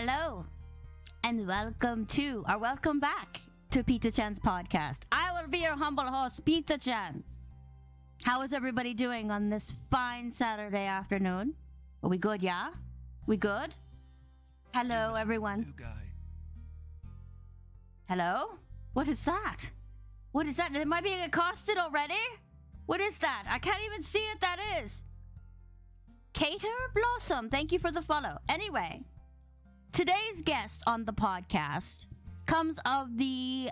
Hello, and welcome back to Pizzachan's podcast. I will be your humble host, Pizzachan. How is everybody doing on this fine Saturday afternoon? Are we good, yeah? We good? Hello, everyone. New guy. Hello? What is that? What is that? Am I being accosted already? What is that? I can't even see what that is. Cater Blossom, thank you for the follow. Anyway, today's guest on the podcast comes of the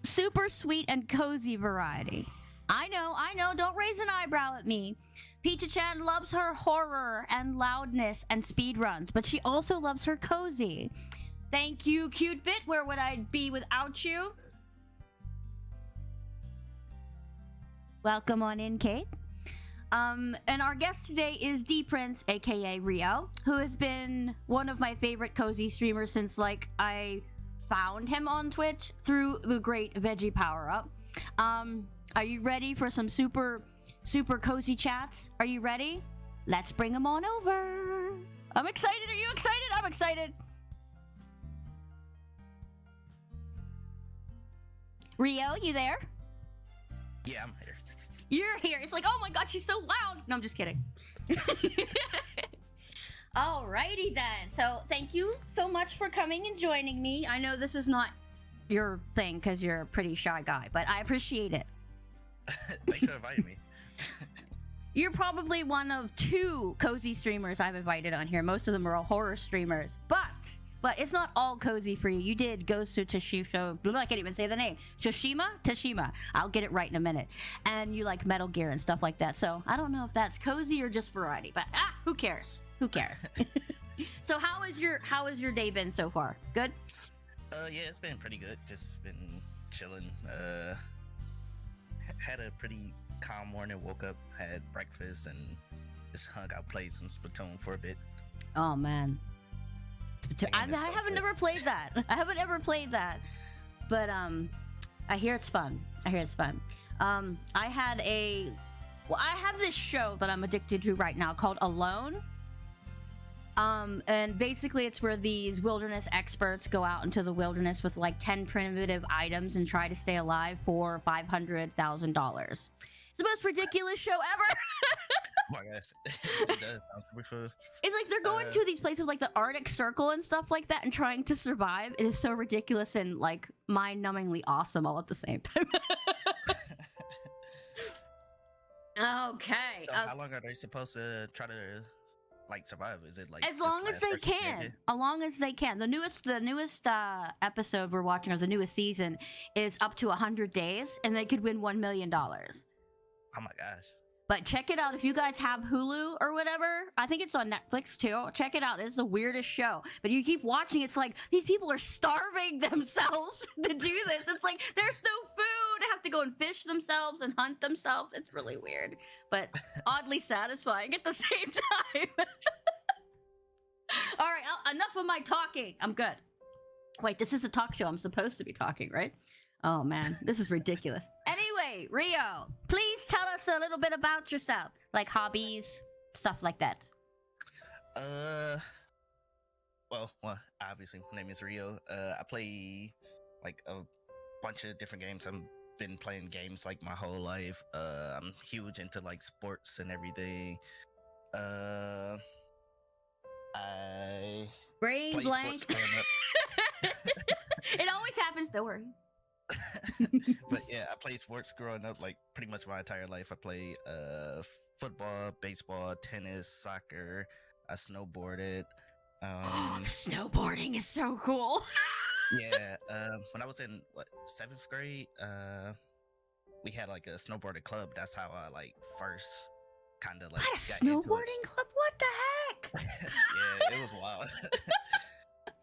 super sweet and cozy variety. I know, don't raise an eyebrow at me. Pizzachan loves her horror and loudness and speed runs, but she also loves her cozy. Thank you, Cute Bit. Where would I be without you? Welcome on in, Kate. And our guest today is Dprince, aka Rio, who has been one of my favorite cozy streamers since I found him on Twitch through the great Veggie Power Up. Are you ready for some super cozy chats? Are you ready? Let's bring him on over. I'm excited. Are you excited? I'm excited. Rio, you there? Yeah, I'm here. You're here. It's like, oh my god, she's so loud. No, I'm just kidding. Alrighty then. So thank you so much for coming and joining me. I know this is not your thing because you're a pretty shy guy, but I appreciate it. Thanks for inviting me. You're probably one of two cozy streamers I've invited on here. Most of them are all horror streamers, but it's not all cozy for you. You did Ghost to Tsushima. I can't even say the name. Tashima. I'll get it right in a minute. And you like Metal Gear and stuff like that. So I don't know if that's cozy or just variety, but who cares? Who cares? So how is your day been so far? Good? Yeah, it's been pretty good. Just been chilling. Had a pretty calm morning. Woke up, had breakfast, and just hung out, played some Splatoon for a bit. Oh man. I haven't ever played that. I haven't ever played that. But I hear it's fun. I have this show that I'm addicted to right now called Alone. And basically it's where these wilderness experts go out into the wilderness with like 10 primitive items and try to stay alive for $500,000. It's the most ridiculous show ever. Oh my gosh, it does sound super cool. It's like they're going to these places like the Arctic Circle and stuff like that and trying to survive. It is so ridiculous and like mind-numbingly awesome all at the same time. Okay. So how long are they supposed to try to survive? Is it like as long as they can? As long as they can. The newest episode we're watching, or the newest season, is up to 100 days, and they could win $1 million. Oh my gosh. But check it out if you guys have Hulu or whatever. I think it's on Netflix too. Check it out. It's the weirdest show. But you keep watching. It's like these people are starving themselves to do this. It's like there's no food. They have to go and fish themselves and hunt themselves. It's really weird, but oddly satisfying at the same time. All right, enough of my talking. I'm good. Wait, this is a talk show. I'm supposed to be talking, right? Oh man, this is ridiculous. Anyway, Rio, please tell us a little bit about yourself, like hobbies, stuff like that. Well, obviously, my name is Rio. I play like a bunch of different games. I've been playing games like my whole life. I'm huge into like sports and everything. I Brain blank. It always happens. Don't worry. But yeah, I played sports growing up, like pretty much my entire life. I played football, baseball, tennis, soccer. I snowboarded. Snowboarding is so cool. Yeah, when I was in 7th grade, we had like a snowboarding club. That's how I like first kind of like what, a got into snowboarding club? What the heck? Yeah, it was wild.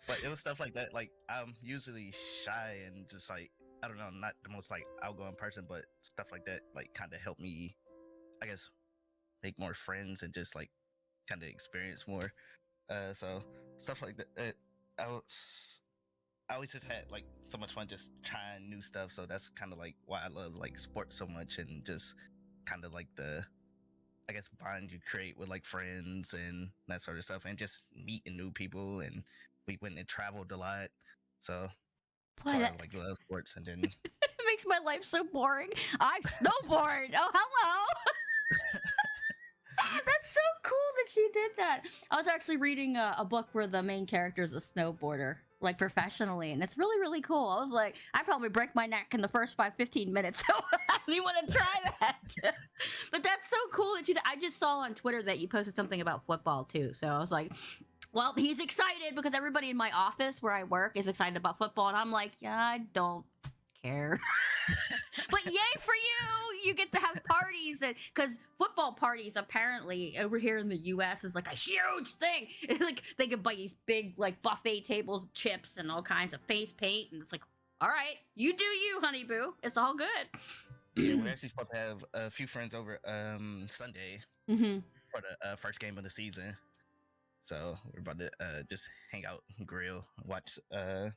But it was stuff like that. Like I'm usually shy and just like, I don't know, not the most like outgoing person, but stuff like that like kind of helped me, I guess, make more friends and just like kind of experience more. So stuff like that. I always just had like so much fun just trying new stuff. So that's kind of like why I love like sports so much, and just kind of like the, I guess, bond you create with like friends and that sort of stuff, and just meeting new people and we went and traveled a lot. So Boy, that's why I that like love sports. And then makes my life so boring. I snowboard. Oh, hello. That's so cool that she did that. I was actually reading a book where the main character is a snowboarder, like professionally, and it's really, really cool. I was like, I'd probably break my neck in the first 15 minutes, so I don't even want to try that. But that's so cool that you. I just saw on Twitter that you posted something about football too, so I was like, well, he's excited because everybody in my office where I work is excited about football, and I'm like, yeah, I don't care. But yay for you! You get to have parties, because football parties apparently over here in the U.S. is like a huge thing. It's like they could buy these big like buffet tables, chips, and all kinds of face paint, and it's like, all right, you do you, honey boo. It's all good. yeah, we're actually supposed to have a few friends over Sunday Mm-hmm. for the first game of the season. So we're about to just hang out, grill, watch the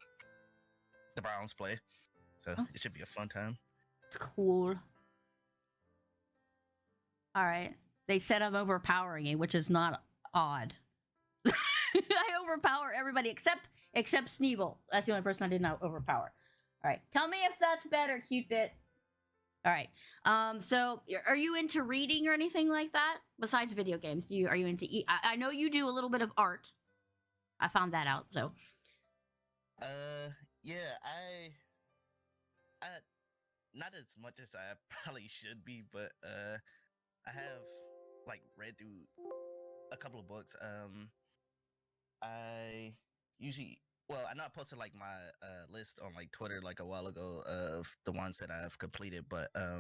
Browns play. So Oh. it should be a fun time. It's cool. All right. They said I'm overpowering you, which is not odd. I overpower everybody except Sneeble. That's the only person I did not overpower. All right. Tell me if that's better, Cupid. All right. So are you into reading or anything like that besides video games? Are you into? I know you do a little bit of art. I found that out. So. Yeah, I not as much as I probably should be, but I have like read through a couple of books. I usually, well, I know I posted like my list on like Twitter like a while ago of the ones that I've completed, but I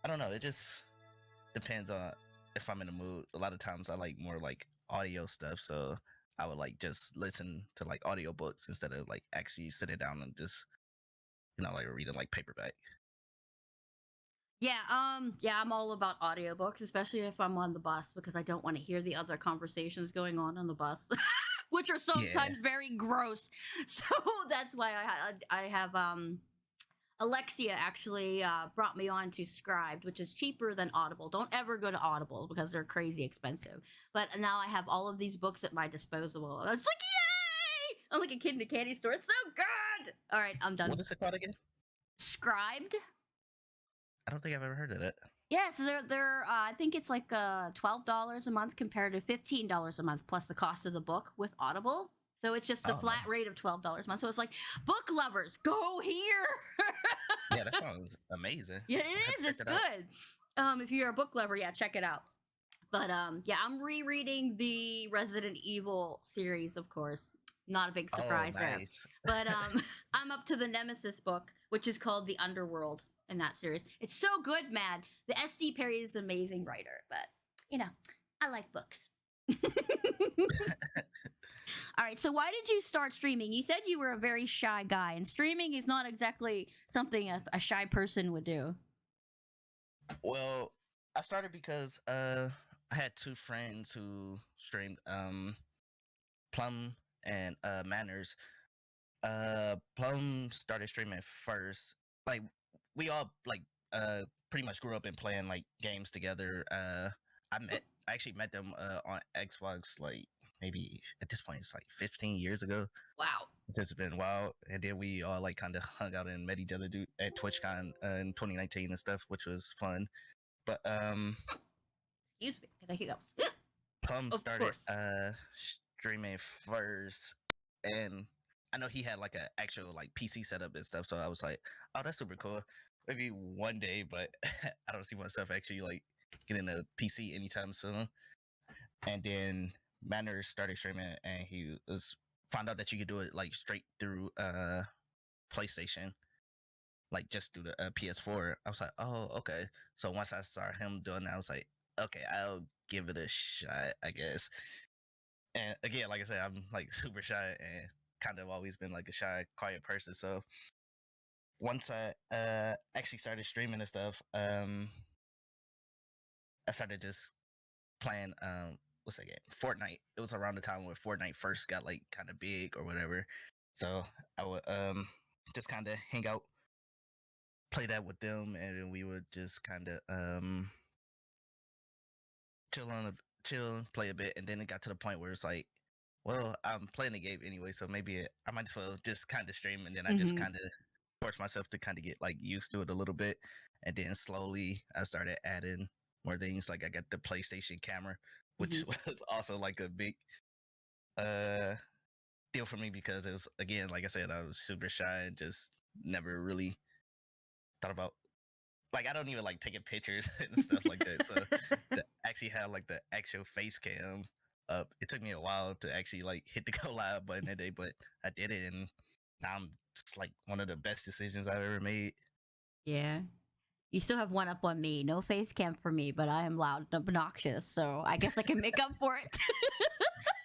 don't know. It just depends on if I'm in the mood. A lot of times I like more like audio stuff, so I would like just listen to like audiobooks instead of like actually sitting down and just like reading like paperback. Yeah, I'm all about audiobooks, especially if I'm on the bus because I don't want to hear the other conversations going on the bus, which are Yeah. sometimes very gross. So that's why I have Alexia actually brought me on to Scribed, which is cheaper than Audible. Don't ever go to Audible because they're crazy expensive. But now I have all of these books at my disposal, and I was like, yay! I'm like a kid in a candy store. It's so good. All right, I'm done. What is it called again? Scribed. I don't think I've ever heard of it. Yeah, so they're I think it's like $12 a month compared to $15 a month plus the cost of the book with Audible. So it's just the Oh, flat nice. rate of $12 a month. So it's like, book lovers, go here. Yeah, that sounds amazing. Yeah, I'll have it to is. check It's that out. good. If you're a book lover, yeah, check it out. But yeah, I'm rereading the Resident Evil series, of course. Not a big Oh, surprise there. nice. But I'm up to the Nemesis book, which is called The Underworld in that series. It's so good, man. The S.D. Perry is an amazing writer, but I like books. All right, so why did you start streaming? You said you were a very shy guy, and streaming is not exactly something a shy person would do. Well, I started because I had two friends who streamed Plum and Manners. Plum started streaming first. Like we all like pretty much grew up and playing like games together. I actually met them on Xbox like maybe at this point it's like 15 years ago. Wow. It's just been wild. And then we all like kind of hung out and met each other at TwitchCon in 2019 and stuff, which was fun. But Excuse me. The hiccups. Plum Of started course. streaming first, and I know he had like an actual like PC setup and stuff. So I was like, oh, that's super cool. Maybe one day, but I don't see myself actually like getting a PC anytime soon. And then Manners started streaming, and he was found out that you could do it like straight through PlayStation, like just through the PS4. I was like, oh, okay. So once I saw him doing that, I was like, okay, I'll give it a shot, I guess. And again, like I said, I'm like super shy and kind of always been like a shy, quiet person. So once I actually started streaming and stuff, I started just playing what's that game? Fortnite. It was around the time where Fortnite first got like kind of big or whatever. So I would just kind of hang out, play that with them, and then we would just kind of chill, play a bit, and then it got to the point where it's like Well, I'm playing the game anyway, so maybe I might as well just kind of stream, and then I just Mm-hmm. kind of force myself to kind of get like used to it a little bit, and then slowly I started adding more things. Like I got the PlayStation camera, which Mm-hmm. was also like a big uh deal for me because it was, again, like I said, I was super shy and just never really thought about, like, I don't even like taking pictures and stuff like that. So to actually have like the actual face cam up, it took me a while to actually like hit the go live button that day, but I did it, and now it's like one of the best decisions I've ever made. Yeah. You still have one up on me. No face cam for me, but I am loud and obnoxious, so I guess I can make up for it.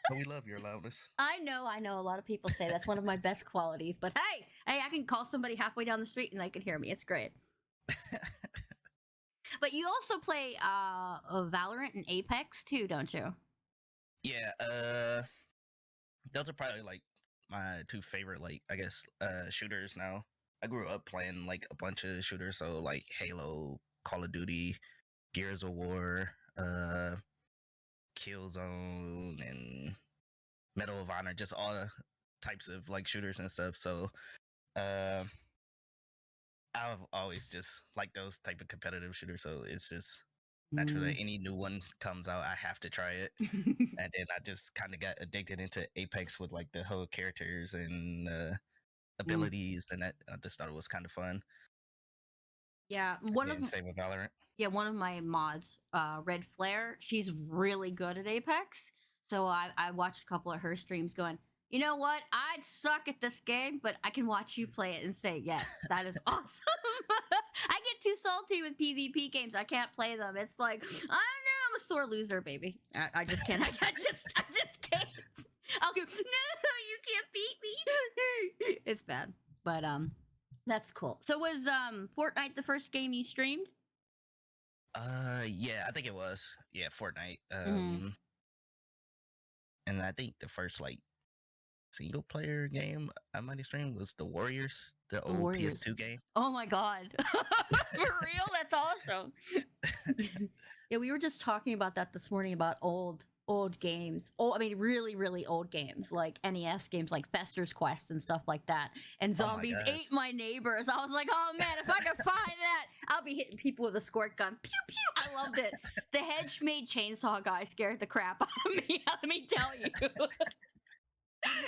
But we love your loudness. I know. A lot of people say that's one of my best qualities, but hey, I can call somebody halfway down the street and they can hear me. It's great. But you also play Valorant and Apex too, don't you? Yeah, those are probably like my two favorite, like, I guess, shooters now. I grew up playing like a bunch of shooters, so like Halo, Call of Duty, Gears of War, Killzone, and Medal of Honor, just all types of like shooters and stuff. So uh, I've always just liked those type of competitive shooters. So it's just natural that any new one comes out, I have to try it. And then I just kind of got addicted into Apex with like the whole characters and abilities, and that I just thought it was kind of fun. Yeah, And then same with Valorant. one of my mods, Red Flare, she's really good at Apex. So I watched a couple of her streams going, you know what? I'd suck at this game, but I can watch you play it and say, yes, that is awesome. I get too salty with PvP games. I can't play them. It's like, I know I'm a sore loser, baby. I just can't. I just can't. I'll go, no, you can't beat me. It's bad. But that's cool. So was Fortnite the first game you streamed? Yeah, I think it was. Yeah, Fortnite. Mhm. And I think the first like single player game I might have streamed was the Warriors, the old Warriors. PS2 game. Oh my god. For real? That's awesome. Yeah, we were just talking about that this morning about old games. Oh, I mean really, really old games, like NES games like Fester's Quest and stuff like that. And Oh my zombies gosh. ate my neighbors. I was like, oh man, if I could find that, I'll be hitting people with a squirt gun. Pew pew. I loved it. The hedge made chainsaw guy scared the crap out of me. Let me tell you.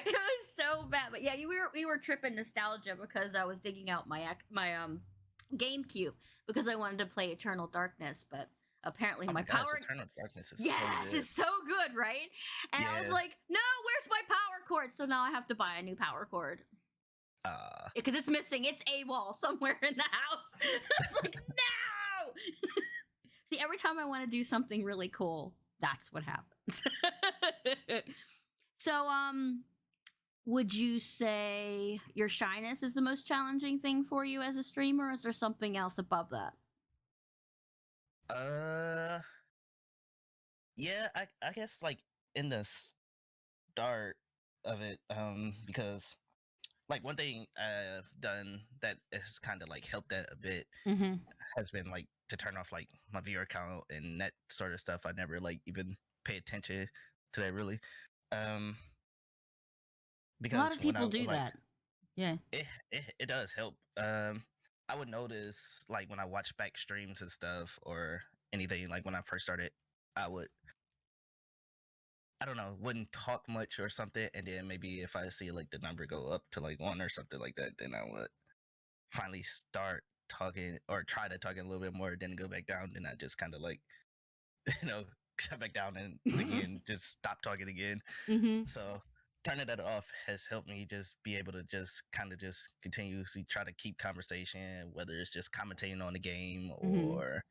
It was so bad. But yeah, we were tripping nostalgia because I was digging out my GameCube because I wanted to play Eternal Darkness, but apparently Oh my my gosh, power Eternal Darkness is yes, so good. it's so good, right? And I was Yeah. like, no, where's my power cord? So now I have to buy a new power cord because it's missing. It's AWOL somewhere in the house. I was like, no. See, every time I want to do something really cool, that's what happens. So, would you say your shyness is the most challenging thing for you as a streamer, or is there something else above that? Yeah, I guess like in the start of it, because like one thing I've done that has kind of like helped that a bit Mm-hmm. has been like to turn off like my viewer count and that sort of stuff. I never like even pay attention to that really. Um A lot because of when I people do like that. Yeah. it does help. I would notice like when I watch back streams and stuff or anything, like when I first started, I would, I don't know, wouldn't talk much or something, and then maybe if I see like the number go up to like 1 or something like that, then I would finally start talking or try to talk a little bit more, then go back down, then I just kind of like you know shut back down and again just stop talking again. Mm-hmm. So turning that off has helped me just be able to just kind of just continuously try to keep conversation, whether it's just commentating on the game Mm-hmm. or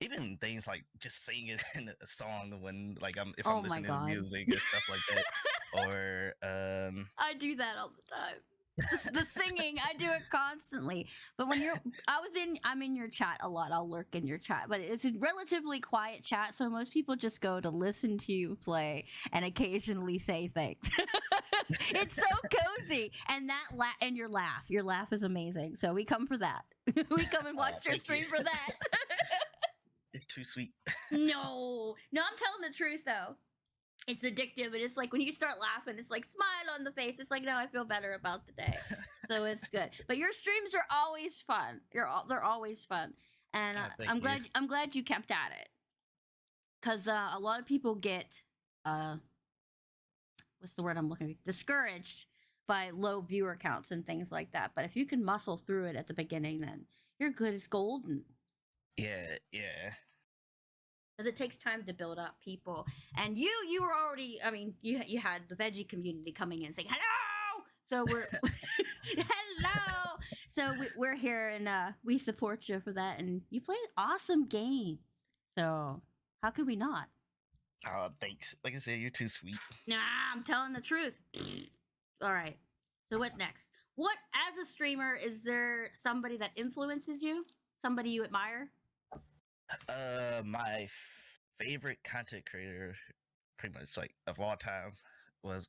even things like just singing in a song when like if I'm Oh my listening to god. music and stuff like that. Or I do that all the time. The singing, I do it constantly. But when I'm in your chat a lot. I'll lurk in your chat, but it's a relatively quiet chat, so most people just go to listen to you play and occasionally say things. It's so cozy, and and your laugh is amazing. So we come for that. We come and watch your thank stream you. for that. It's too sweet. No, I'm telling the truth though. It's addictive, and it's like when you start laughing, it's like smile on the face. It's like, no, I feel better about the day, so it's good. But your streams are always fun. They're always fun, and Thank you. I'm glad you kept at it, because a lot of people get what's the word I'm looking for? Discouraged by low viewer counts and things like that. But if you can muscle through it at the beginning, then you're good as gold. Yeah. Because it takes time to build up people, and you were already. I mean, you had the veggie community coming in saying hello. So we're hello. So we're here, and we support you for that. And you played awesome games. So how could we not? Oh, thanks. Like I said, you're too sweet. Nah, I'm telling the truth. All right. So what next? What, as a streamer, is there somebody that influences you? Somebody you admire? My favorite content creator, pretty much like of all time, was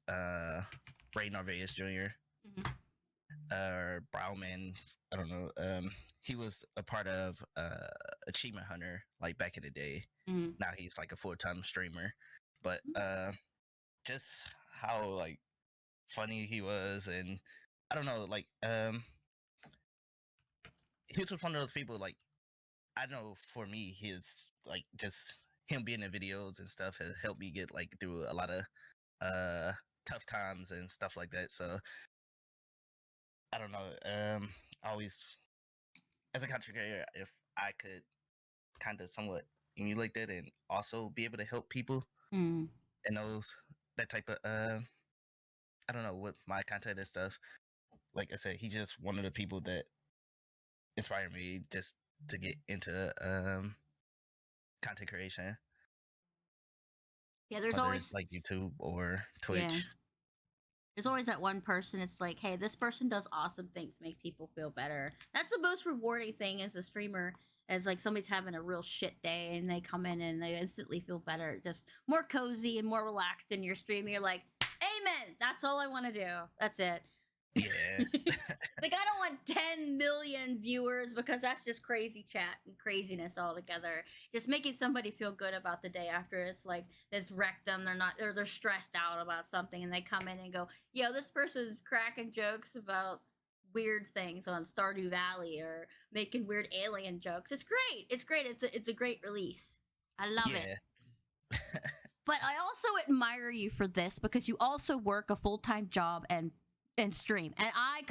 Ray Narvaez Jr. Browman. I don't know. He was a part of Achievement Hunter, like back in the day. Now he's like a full-time streamer, but just how like funny he was, and I don't know, like he was one of those people, like I know for me, his like just him being in videos and stuff has helped me get like through a lot of tough times and stuff like that. So I don't know. Always as a content creator, if I could kind of somewhat emulate that and also be able to help people and those that type of I don't know, with my content and stuff. Like I said, he's just one of the people that inspired me just to get into content creation. Yeah, there's whether always it's like YouTube or Twitch. Yeah. There's always that one person. It's like, hey, this person does awesome things, make people feel better. That's the most rewarding thing as a streamer. As like somebody's having a real shit day and they come in and they instantly feel better, just more cozy and more relaxed in your stream. You're like, amen. That's all I want to do. That's it. Yeah. Like, I don't want 10 million viewers because that's just crazy chat and craziness altogether. Just making somebody feel good about the day after it's like that's wrecked them. They're stressed out about something and they come in and go, yo, this person's cracking jokes about weird things on Stardew Valley or making weird alien jokes. It's great. It's great. It's a great release. I love it. But I also admire you for this because you also work a full-time job and stream, and I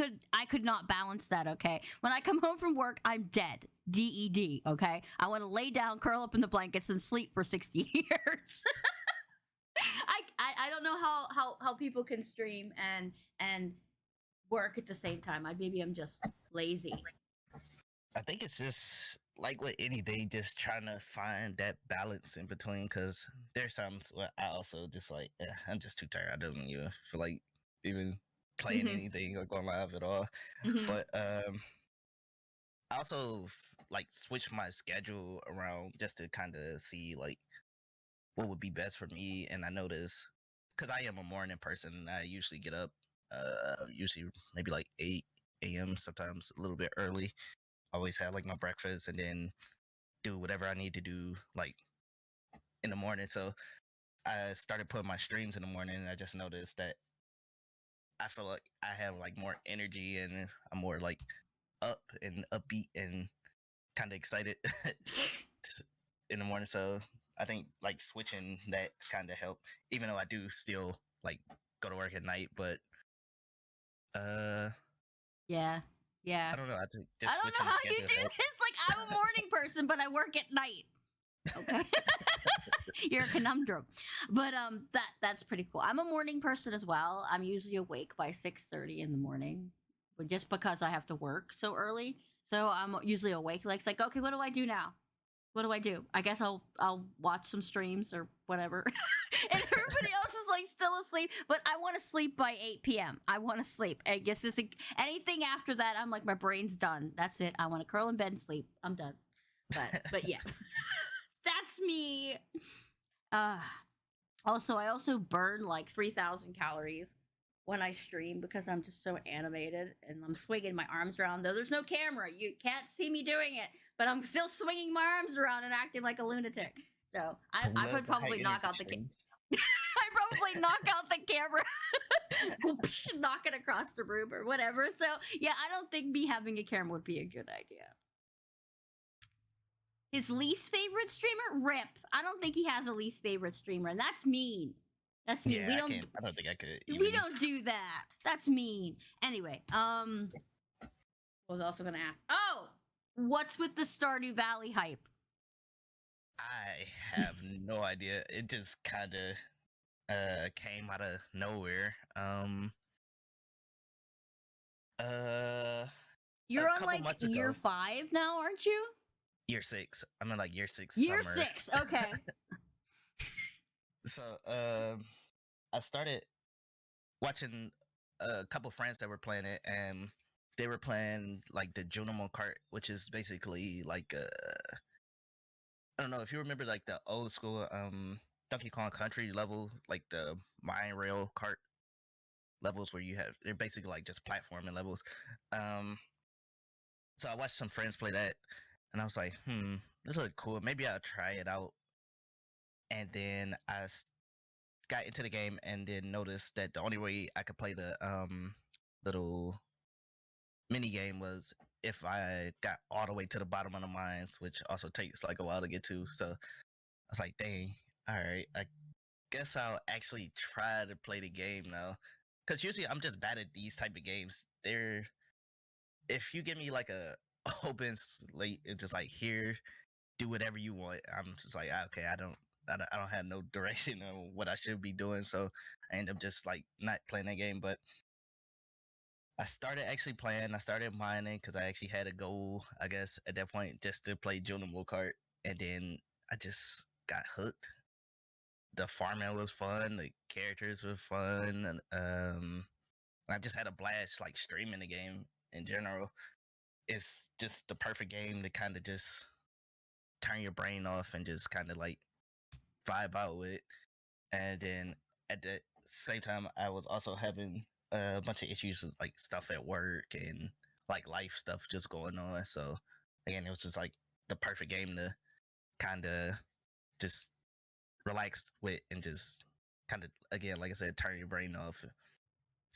could not balance that. Okay, when I come home from work, I'm dead. DED. Okay, I want to lay down, curl up in the blankets, and sleep for 60 years. I don't know how people can stream and work at the same time. Maybe I'm just lazy. I think it's just like with anything, just trying to find that balance in between. Because there's times where I also just like, I'm just too tired. I don't even feel like even playing anything or going live at all. But I also like switch my schedule around just to kind of see like what would be best for me. And I notice because I am a morning person, and I usually get up usually maybe like 8 a.m. sometimes a little bit early. Always have like my breakfast and then do whatever I need to do like in the morning. So I started putting my streams in the morning, and I just noticed that I feel like I have like more energy and I'm more like up and upbeat and kind of excited in the morning. So I think like switching that kind of helped, even though I do still like go to work at night. But yeah. I don't know. I think I just don't switching know the how you schedule do helped. this. Like, I'm a morning person, but I work at night. Okay. You're a conundrum. But that's pretty cool. I'm a morning person as well. I'm usually awake by 6:30 in the morning, but just because I have to work so early. So I'm usually awake. Like, it's like, okay, what do I do now? What do I do? I guess I'll watch some streams or whatever. And everybody else is like still asleep, but I want to sleep by 8 p.m. I want to sleep. I guess it's anything after that, I'm like, my brain's done. That's it. I want to curl in bed and sleep. I'm done. But yeah. That's me. Also, I also burn like 3,000 calories when I stream because I'm just so animated and I'm swinging my arms around. Though there's no camera, you can't see me doing it, but I'm still swinging my arms around and acting like a lunatic. So I could probably knock out the I probably knock out the camera, knock it across the room or whatever. So yeah, I don't think me having a camera would be a good idea. His least favorite streamer, Rip. I don't think he has a least favorite streamer, and that's mean. That's mean. Yeah, I don't think I could. We Even... don't do that. That's mean. Anyway, what was I also gonna ask? Oh, what's with the Stardew Valley hype? I have no idea. It just kind of came out of nowhere. You're a on couple like months year ago, 5 now, aren't you? year 6. I'm in like year 6 Year summer. 6. Okay. So I started watching a couple friends that were playing it, and they were playing like the Junimo Kart, which is basically like I don't know if you remember like the old school Donkey Kong Country level, like the mine rail kart levels where you have they're basically like just platforming levels. Um, so I watched some friends play that, and I was like, this looks cool. Maybe I'll try it out. And then got into the game and then noticed that the only way I could play the little mini game was if I got all the way to the bottom of the mines, which also takes like a while to get to. So I was like, dang, all right, I guess I'll actually try to play the game now. Because usually I'm just bad at these type of games. If you give me like a open slate and just like here, do whatever you want, I'm just like, okay, I don't have no direction on what I should be doing. So I end up just like not playing that game. But I started actually playing. I started mining because I actually had a goal, I guess, at that point, just to play Junimo Kart. And then I just got hooked. The farming was fun. The characters were fun. And I just had a blast, like streaming the game in general. It's just the perfect game to kind of just turn your brain off and just kind of like vibe out with. And then at the same time, I was also having a bunch of issues with like stuff at work and like life stuff just going on. So again, it was just like the perfect game to kind of just relax with and just kind of, again, like I said, turn your brain off,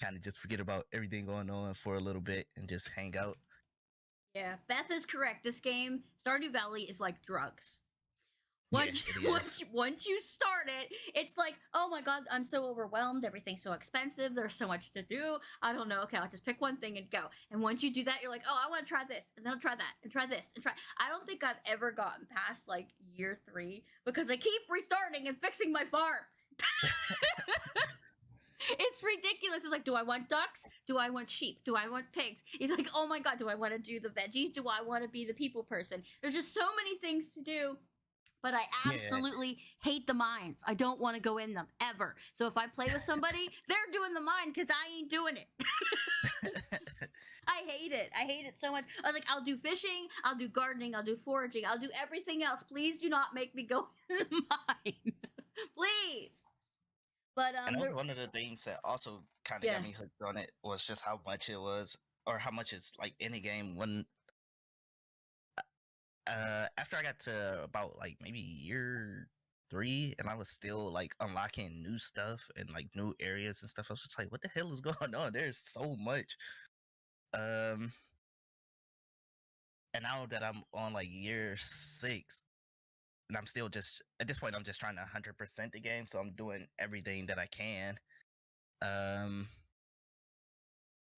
kind of just forget about everything going on for a little bit and just hang out. Yeah, Beth is correct. This game, Stardew Valley, is like drugs. Once you start it, it's like, oh my god, I'm so overwhelmed. Everything's so expensive. There's so much to do. I don't know. Okay, I'll just pick one thing and go. And once you do that, you're like, oh, I want to try this, and then I'll try that, and try this, and try. I don't think I've ever gotten past like year 3 because I keep restarting and fixing my farm. It's ridiculous. It's like, do I want ducks? Do I want sheep? Do I want pigs? He's like, oh my god, do I want to do the veggies? Do I want to be the people person? There's just so many things to do. But I absolutely hate the mines. I don't want to go in them ever. So if I play with somebody, they're doing the mine because I ain't doing it. I hate it. I hate it so much. I was like, I'll do fishing, I'll do gardening, I'll do foraging, I'll do everything else. Please do not make me go in the mine. Please. But and that was one of the things that also kind of got me hooked on it was just how much it was, or how much it's like in the game. When after I got to about like maybe year 3, and I was still like unlocking new stuff and like new areas and stuff, I was just like, what the hell is going on? There's so much. And now that I'm on like year 6, and I'm still just at this point, I'm just trying to 100% the game, so I'm doing everything that I can.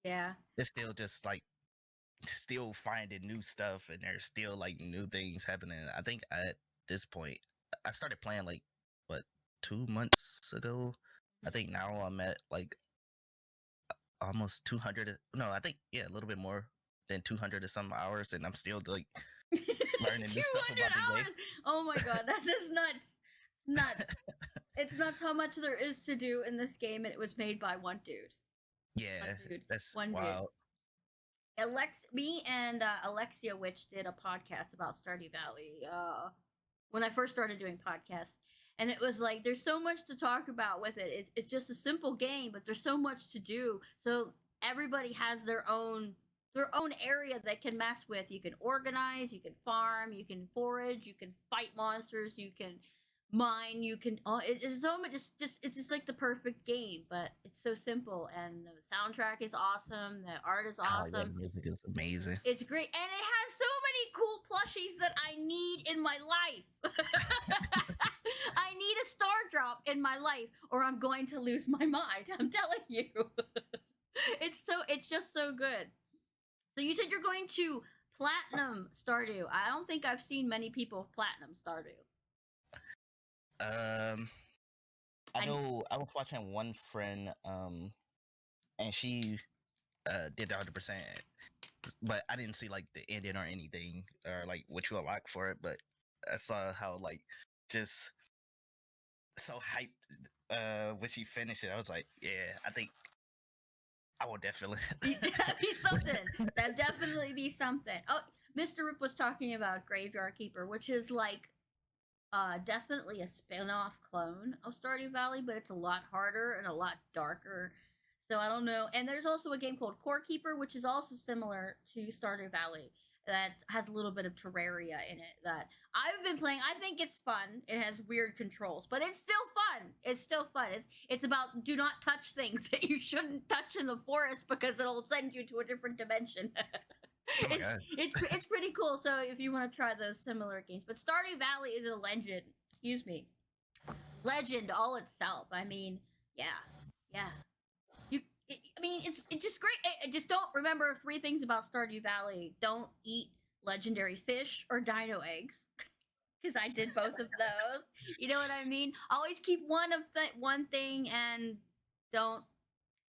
Yeah, it's still just like still finding new stuff, and there's still like new things happening. I think at this point, I started playing like what 2 months ago. I think now I'm at like almost 200. No, I think a little bit more than 200 or some hours, and I'm still like learning new stuff about the game. Oh my god, that is nuts. It's nuts how much there is to do in this game, and it was made by one dude. That's wild. Me and Alexia Witch did a podcast about Stardew Valley when I first started doing podcasts, and it was like there's so much to talk about with it. It's just a simple game, but there's so much to do. So everybody has their own area they can mess with. You can organize, you can farm, you can forage, you can fight monsters, you can mine. You can. Oh, it's so much. It's just like the perfect game, but it's so simple, and the soundtrack is awesome. The art is Oh yeah, awesome. the music is amazing. It's great, and it has so many cool plushies that I need in my life. I need a star drop in my life, or I'm going to lose my mind. I'm telling you, it's just so good. So you said you're going to platinum Stardew. I don't think I've seen many people of platinum Stardew. Um, I know I was watching one friend, and she did the 100%, but I didn't see like the ending or anything or like what you unlock for it. But I saw how like just so hyped when she finished it. I was like, yeah, I think I will definitely. That'd be something. That'd definitely be something. Oh, Mr. Rip was talking about Graveyard Keeper, which is like definitely a spin-off clone of Stardew Valley, but it's a lot harder and a lot darker. So I don't know. And there's also a game called Core Keeper, which is also similar to Stardew Valley, that has a little bit of Terraria in it that I've been playing. I think it's fun. It has weird controls, but it's still fun. It's still fun. It's about do not touch things that you shouldn't touch in the forest because it'll send you to a different dimension. Oh my it's god! it's pretty cool. So if you want to try those similar games, but Stardew Valley is a legend. Excuse me, legend all itself. I mean, yeah, yeah. I mean, it's just great. I just don't remember three things about Stardew Valley. Don't eat legendary fish or dino eggs. Because I did both of those. You know what I mean? Always keep one thing and don't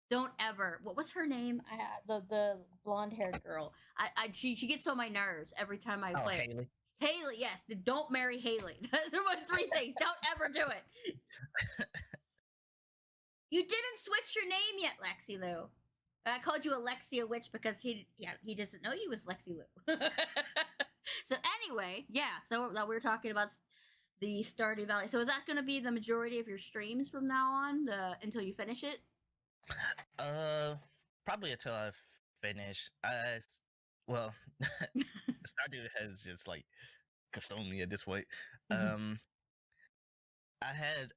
don't ever. What was her name? The blonde haired girl. She gets on my nerves every time I Oh, play it. Haley. Haley, yes. Don't marry Haley. Those are my three things. Don't ever do it. You didn't switch your name yet, Lexi Lou. I called you Alexia Witch because he doesn't know you was Lexi Lou. So anyway, yeah. So we were talking about the Stardew Valley. So is that going to be the majority of your streams from now on, until you finish it? Uh, Probably until I finish. Well, Stardew has just like consumed me at this point. Mhm. Um, I had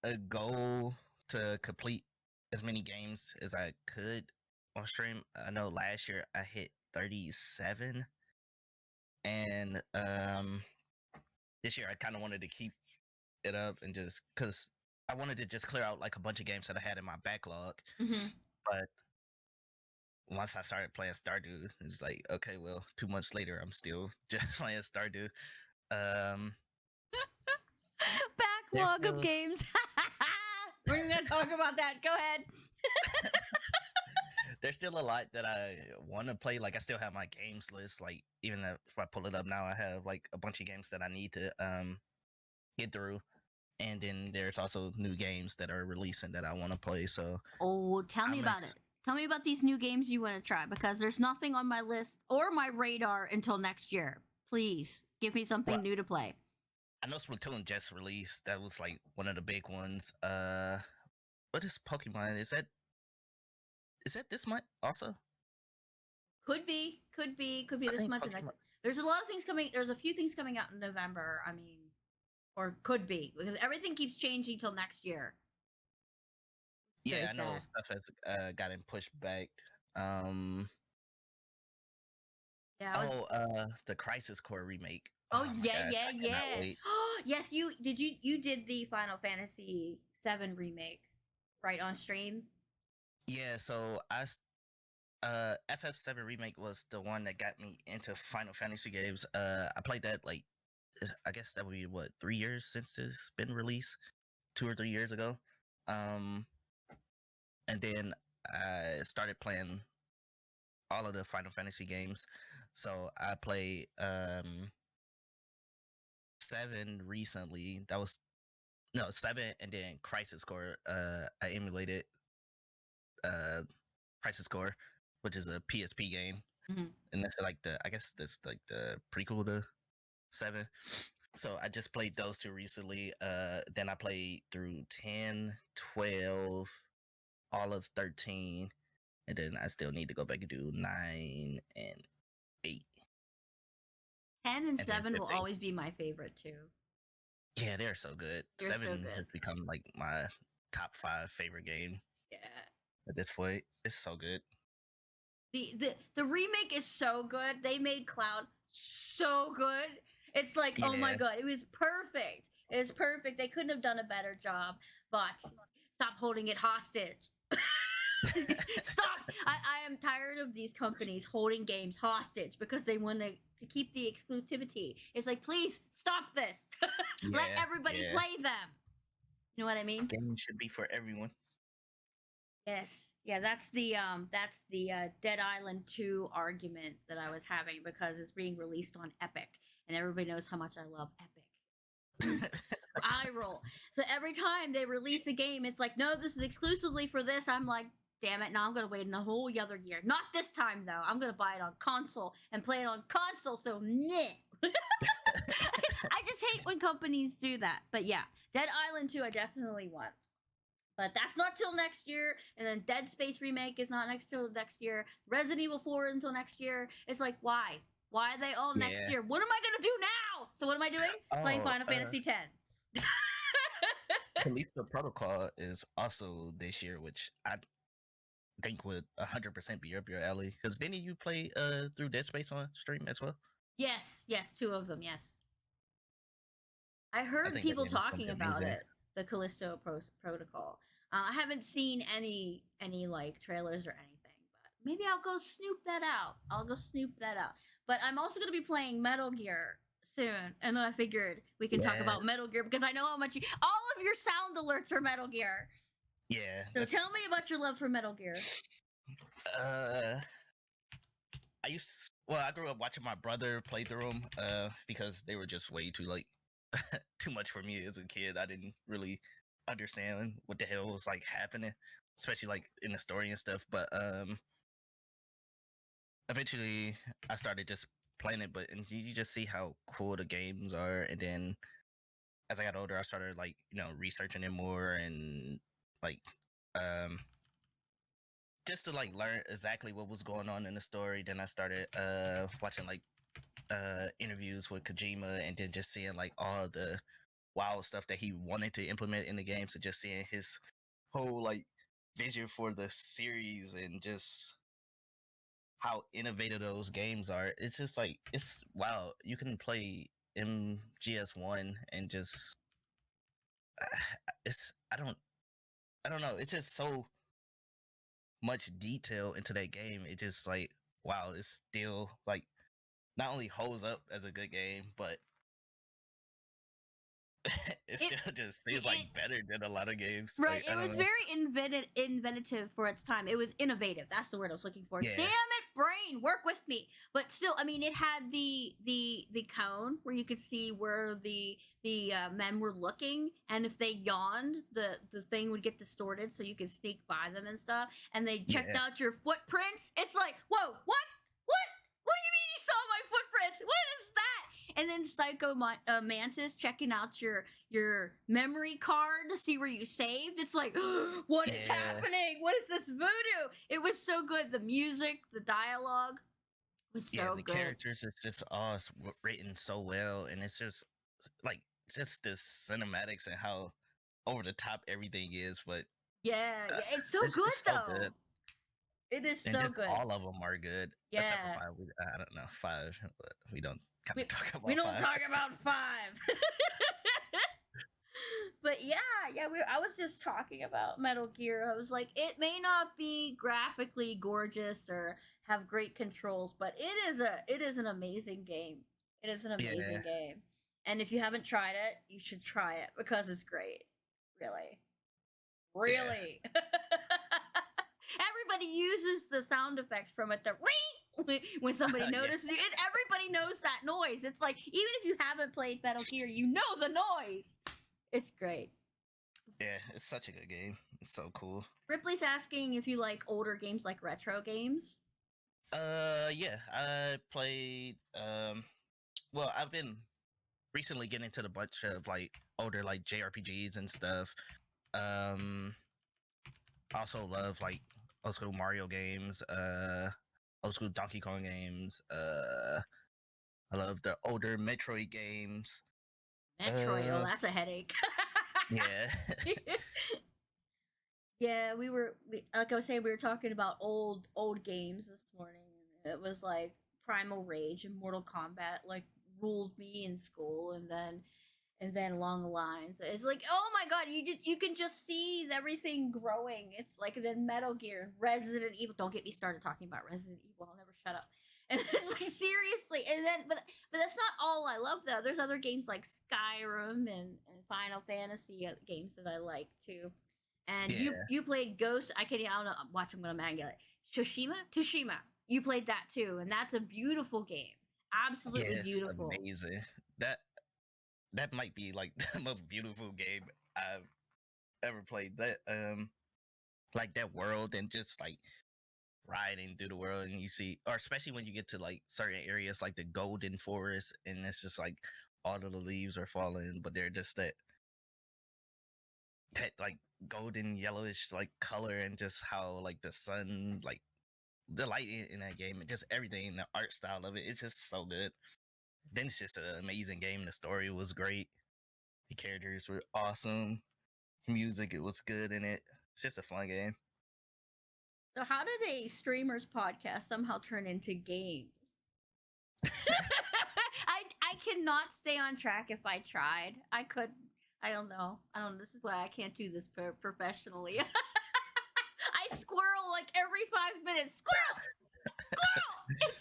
a goal to complete as many games as I could on stream. I know last year I hit 37, and this year I kind of wanted to keep it up and just because I wanted to just clear out like a bunch of games that I had in my backlog. Mhm. But once I started playing Stardew, it's like, okay, well, 2 months later, I'm still just playing Stardew. Um, there's Backlog of still games. We're not going to talk about that. Go ahead. there's still a lot that I want to play. Like I still have my games list. Like even if I pull it up now, I have like a bunch of games that I need to get through. And then there's also new games that are releasing that I want to play. So Oh, tell me I'm about ex- it. Tell me about these new games you want to try because there's nothing on my list or my radar until next year. Please give me something well, new to play. I know Splatoon just released. That was like one of the big ones. What is Pokemon? Is that this month also? Could be I this think month and Pokemon. there's a lot of things coming. There's a few things coming out in November. I mean, or could be because everything keeps changing till next year. Very Yeah, I know sad. stuff has gotten pushed back. Um, Yeah, I was. the Crisis Core remake. Oh Oh my yeah, gosh, yeah, I cannot yeah. wait. Yes, you did the Final Fantasy VII remake right on stream. Yeah, so FF7 remake was the one that got me into Final Fantasy games. I played that like I guess that would be what 3 years since it's been released, 2 or 3 years ago. Um, and then I started playing all of the Final Fantasy games. So I played 7 recently. That was no 7, and then Crisis Core. I emulated uh Crisis Core, which is a PSP game, Mhm. and that's like I guess that's like the prequel to 7. So I just played those two recently. Then I played through 10, 12, all of 13, and then I still need to go back and do 9 and 8, 10 and and then 7 will 15. always be my favorite too. Yeah, they're so good. They're so 7 good. has become like my top 5 favorite game Yeah. at this point. It's so good. The remake is so good. They made Cloud so good. It's like, oh my Yeah. god, it was perfect. It was perfect. They couldn't have done a better job. But stop holding it hostage. Stop! I am tired of these companies holding games hostage because they want to keep the exclusivity. It's like, please stop this. Let Yeah. everybody Yeah. play them. You know what I mean? Game should be for everyone. Yes. Yeah, that's the Dead Island 2 argument that I was having because it's being released on Epic and everybody knows how much I love Epic. I roll. So every time they release a game, it's like, no, this is exclusively for this. I'm like, damn it, now I'm gonna wait in a whole other year. Not this time though. I'm gonna buy it on console and play it on console, so meh. I just hate when companies do that. But yeah, Dead Island 2 I definitely want. But that's not till next year, and then Dead Space remake is not till next year. Resident Evil 4 until next year. It's like, why? Why are they all next Yeah. year? What am I gonna do now? So what am I doing? Playing Oh, Final Fantasy X. Callisto Protocol is also this year, which I think would 100% be up your alley. Because didn't you play through Dead Space on stream as well? Yes, yes, two of them. Yes, I I heard think that people game is gonna talking be about amazing. it. The Protocol. I haven't seen any like trailers or anything, but maybe I'll go snoop that out. I'll go snoop that out. But I'm also gonna be playing Metal Gear soon, and I figured we can talk Yes. about Metal Gear because I know how much all of your sound alerts are Metal Gear. Yeah. So tell me about your love for Metal Gear. Uh, I grew up watching my brother play through them because they were just way too like too much for me as a kid. I didn't really understand what the hell was like happening, especially like in the story and stuff. But eventually I started just playing it, but and you just see how cool the games are, and then as I got older, I started like researching it more and like um just to like learn exactly what was going on in the story. Then I started watching like interviews with Kojima, and then just seeing like all the wild stuff that he wanted to implement in the game. So just seeing his whole like vision for the series and just how innovative those games are. It's just like it's wow. You can play MGS1 and just it's I don't know. It's just so much detail into that game. It just like wow. It's still like not only holds up as a good game, but it still just seems like It better than a lot of games. Right, Like I it don't was know. very inventive for its time. It was innovative. That's the word I was looking for. Yeah, Damn it, brain, work with me. But still, I mean, it had the cone where you could see where the men were looking, and if they yawned, the thing would get distorted, so you could sneak by them and stuff. And they checked yeah, out your footprints. It's like, whoa, what? What do you mean he saw my footprints? What is that? And then Psycho Mantis checking out your memory card to see where you saved. It's like, what is yeah, happening? What is this voodoo? It was so good. The music, the dialogue was yeah. so The good. characters is just all written so well, and it's just like just the cinematics and how over the top everything is. But Yeah, uh, yeah, it's so good it's so good, though. It is and so just good. all of them are good except for Yeah, five. I don't know five, but we don't kind we of talk we about don't five. talk about five. But yeah, I was just talking about Metal Gear. I was like, it may not be graphically gorgeous or have great controls, but it is an amazing game. It is an Yeah, amazing game. And if you haven't tried it, you should try it because it's great. Really. yeah, Really. Everybody uses the sound effects from it to ring when somebody yeah, notices you. Everybody knows that noise. It's like even if you haven't played Metal Gear, you know the noise. It's great. yeah. It's such a good game. It's so cool. Ripley's asking if you like older games like retro games. Yeah, I played. Well, I've been recently getting into the bunch of like older like JRPGs and stuff. Um, also love like old school Mario games. Old school Donkey Kong games. I love the older Metroid games. Metroid. Oh, that's a headache. Yeah. Yeah, like I was saying, we were talking about old games this morning, and it was like Primal Rage and Mortal Kombat like ruled me in school, and then along the lines, it's like, oh my god, you can just see everything growing. It's like then Metal Gear, Resident Evil. Don't get me started talking about Resident Evil. I'll never shut up. And it's like seriously, and then but that's not all I love though. There's other games like Skyrim and Final Fantasy games that I like too. And Yeah. you played Ghost. I don't know. Watch, I'm gonna mangle it. Tsushima. You played that too, and that's a beautiful game. Absolutely Yes, beautiful. amazing. That that might be like the most beautiful game I've ever played. That like that world and just like riding through the world and you see, or especially when you get to like certain areas like the golden forest and it's just like all of the leaves are falling, but they're just that like golden yellowish like color and just how like the sun like the light in that game and just everything, the art style of it, it's just so good. Then it's just an amazing game. The story was great. The characters were awesome. Music, it was good in it. It's just a fun game. So how did a streamer's podcast somehow turn into games? I cannot stay on track if I tried. I could. I don't know. This is why I can't do this professionally. I squirrel like every 5 minutes. Squirrel.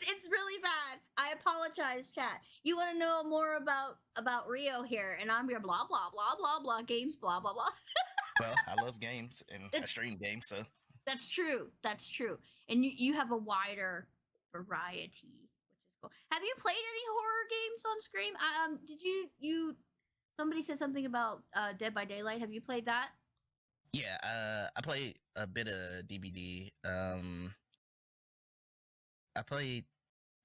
It's really bad. I apologize, chat. You want to know more about Rio here, and I'm here blah blah blah blah blah games blah blah blah. Well, I love games and I stream games, so That's true. That's true. And you have a wider variety, which is cool. Have you played any horror games on Scream? Did you somebody said something about Dead by Daylight. Have you played that? yeah. I played a bit of DBD. I played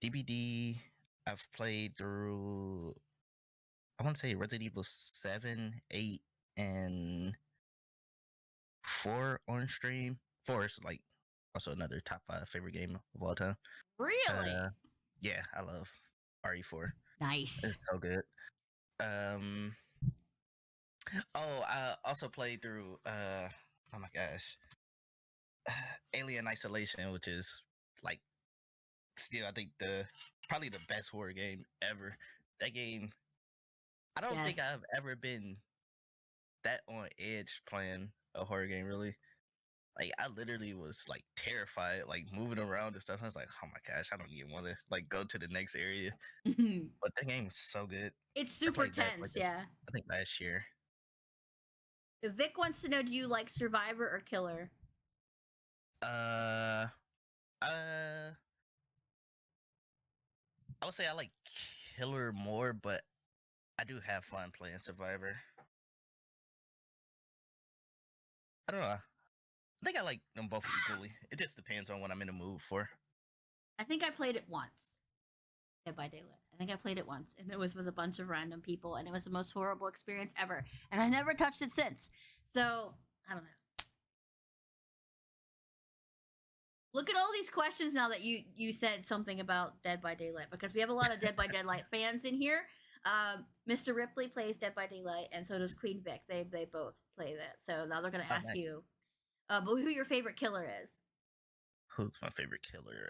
DBD. I've played through. I want to say Resident Evil 7, 8, and 4 on stream. 4 is like also another top 5 favorite game of all time. Really? Yeah, I love RE4. Nice. It's so good. Oh, I also played through oh my gosh. Alien Isolation, which is like still I think probably the best horror game ever. That game, I don't think Yes. I've ever been that on edge playing a horror game really. Like I literally was like terrified, like moving around and stuff. I was like, oh my gosh, I don't even want to like go to the next area. But that game is so good. It's I super played that like tense, yeah. I think last year. Vic wants to know, do you like Survivor or Killer? Uh, uh, I would say I like Killer more, but I do have fun playing Survivor. I don't know. I think I like them both equally. It just depends on what I'm in the mood for. I think I played it once. Dead by Daylight. I think I played it once, and it was with a bunch of random people, and it was the most horrible experience ever. And I never touched it since. So I don't know. Look at all these questions now that you said something about Dead by Daylight, because we have a lot of Dead by Daylight fans in here. Mr. Ripley plays Dead by Daylight, and so does Queen Vic. They both play that. So now they're gonna Oh, ask nice. you, but who your favorite killer is? Who's my favorite killer?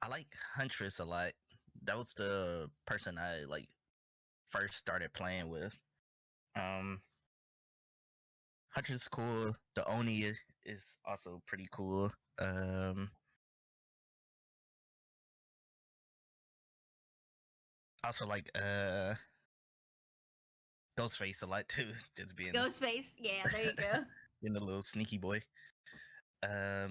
I like Huntress a lot. That was the person I like first started playing with. Huntress is cool. The Oni is also pretty cool. Also like Ghostface a lot too. Just being Ghostface. Yeah, there you go. being a little sneaky boy. So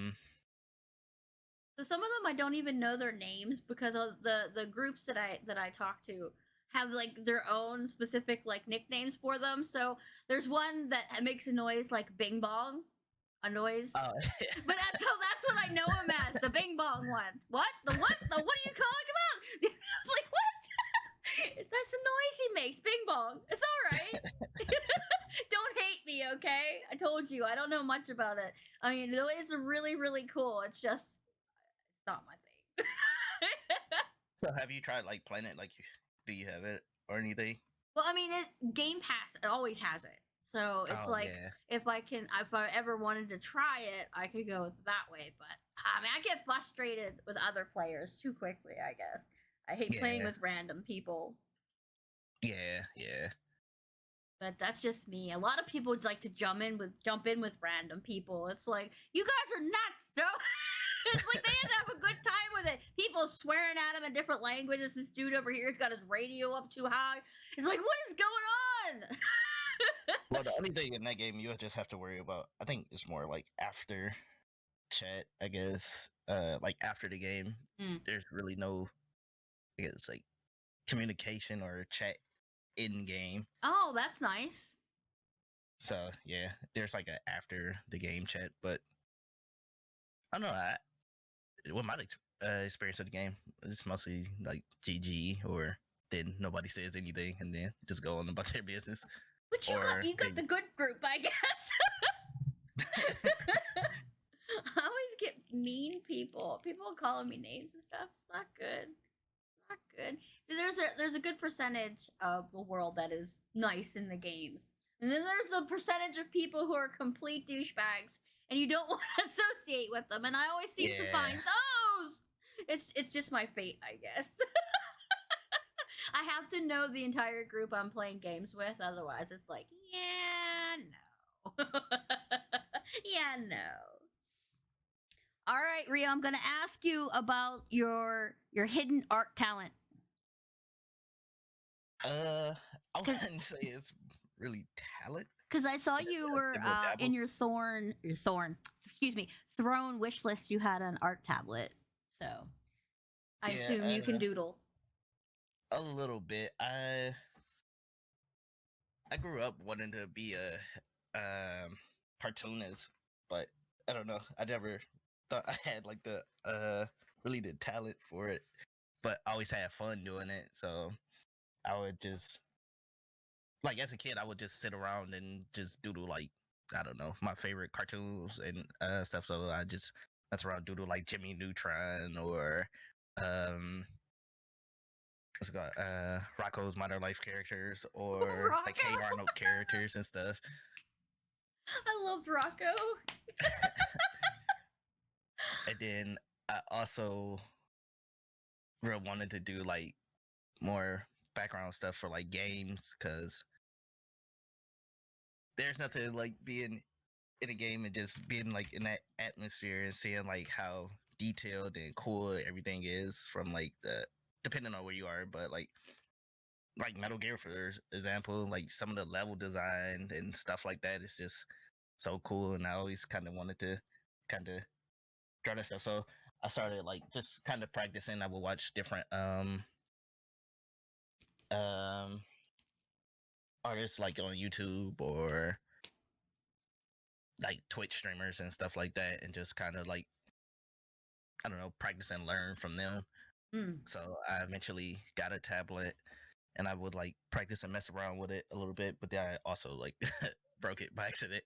some of them I don't even know their names, because of the groups that I talk to have like their own specific like nicknames for them. So there's one that makes a noise like Bing Bong, a noise. Oh, But that's what I know him as, the Bing Bong one. What? The what? The what are you talking about? It's like, what? That's the noise he makes, Bing Bong. It's all right. Don't hate me, okay? I told you I don't know much about it. I mean, though it's really really cool. It's just it's not my thing. So have you tried like playing it? Like, do you have it or anything? Well, I mean, Game Pass always has it, so it's Oh like yeah, if I ever wanted to try it, I could go that way. But I mean, I get frustrated with other players too quickly. I guess I hate playing yeah, with random people, yeah. but that's just me. A lot of people would like to jump in with random people. It's like you guys are nuts, though. It's like they had to have a good time with it. People swearing at him in different languages. This dude over here's got his radio up too high. It's like, what is going on? Well, the only thing in that game you just have to worry about, I think, it's more like after chat. I guess, like after the game, Mm. there's really no, I guess, like communication or chat in game. Oh, that's nice. So yeah, there's like a after the game chat, but I don't know. What my experience of the game is mostly like GG, or then nobody says anything and then just go on about their business. But Or you got the good group, I guess. I always get mean people. People calling me names and stuff. It's not good. Not good. There's a good percentage of the world that is nice in the games, and then there's the percentage of people who are complete douchebags, and you don't want to associate with them. And I always seem to find yeah, those. It's just my fate, I guess. I have to know the entire group I'm playing games with, otherwise it's like, yeah, no. Yeah, no. All right, Rio, I'm gonna ask you about your hidden art talent. I wouldn't say it's really talent. Because I saw It's you a were dibble in dabble. excuse me, Throne wish list. You had an art tablet, so I assume you can Yeah, doodle. a little bit. I grew up wanting to be a cartoonist, but I don't know. I never thought I had like the really the talent for it. But I always had fun doing it, so I would just like as a kid I would just sit around and just doodle like I don't know my favorite cartoons and stuff. So I just mess around doodle like Jimmy Neutron or um what's it called Rocco's Modern Life characters or like Hey Rocco, Arnold characters and stuff. I loved Rocco. And then I also really wanted to do like more background stuff for like games because there's nothing like being in a game and just being like in that atmosphere and seeing like how detailed and cool everything is from like the depending on where you are, but like Metal Gear for example, like some of the level design and stuff like that is just so cool, and I always kind of wanted to kind of draw that stuff. So I started like just kind of practicing. I would watch different um artists like on YouTube or like Twitch streamers and stuff like that, and just kind of like I don't know, practice and learn from them. Mm. So I eventually got a tablet, and I would like practice and mess around with it a little bit, but then I also like broke it by accident.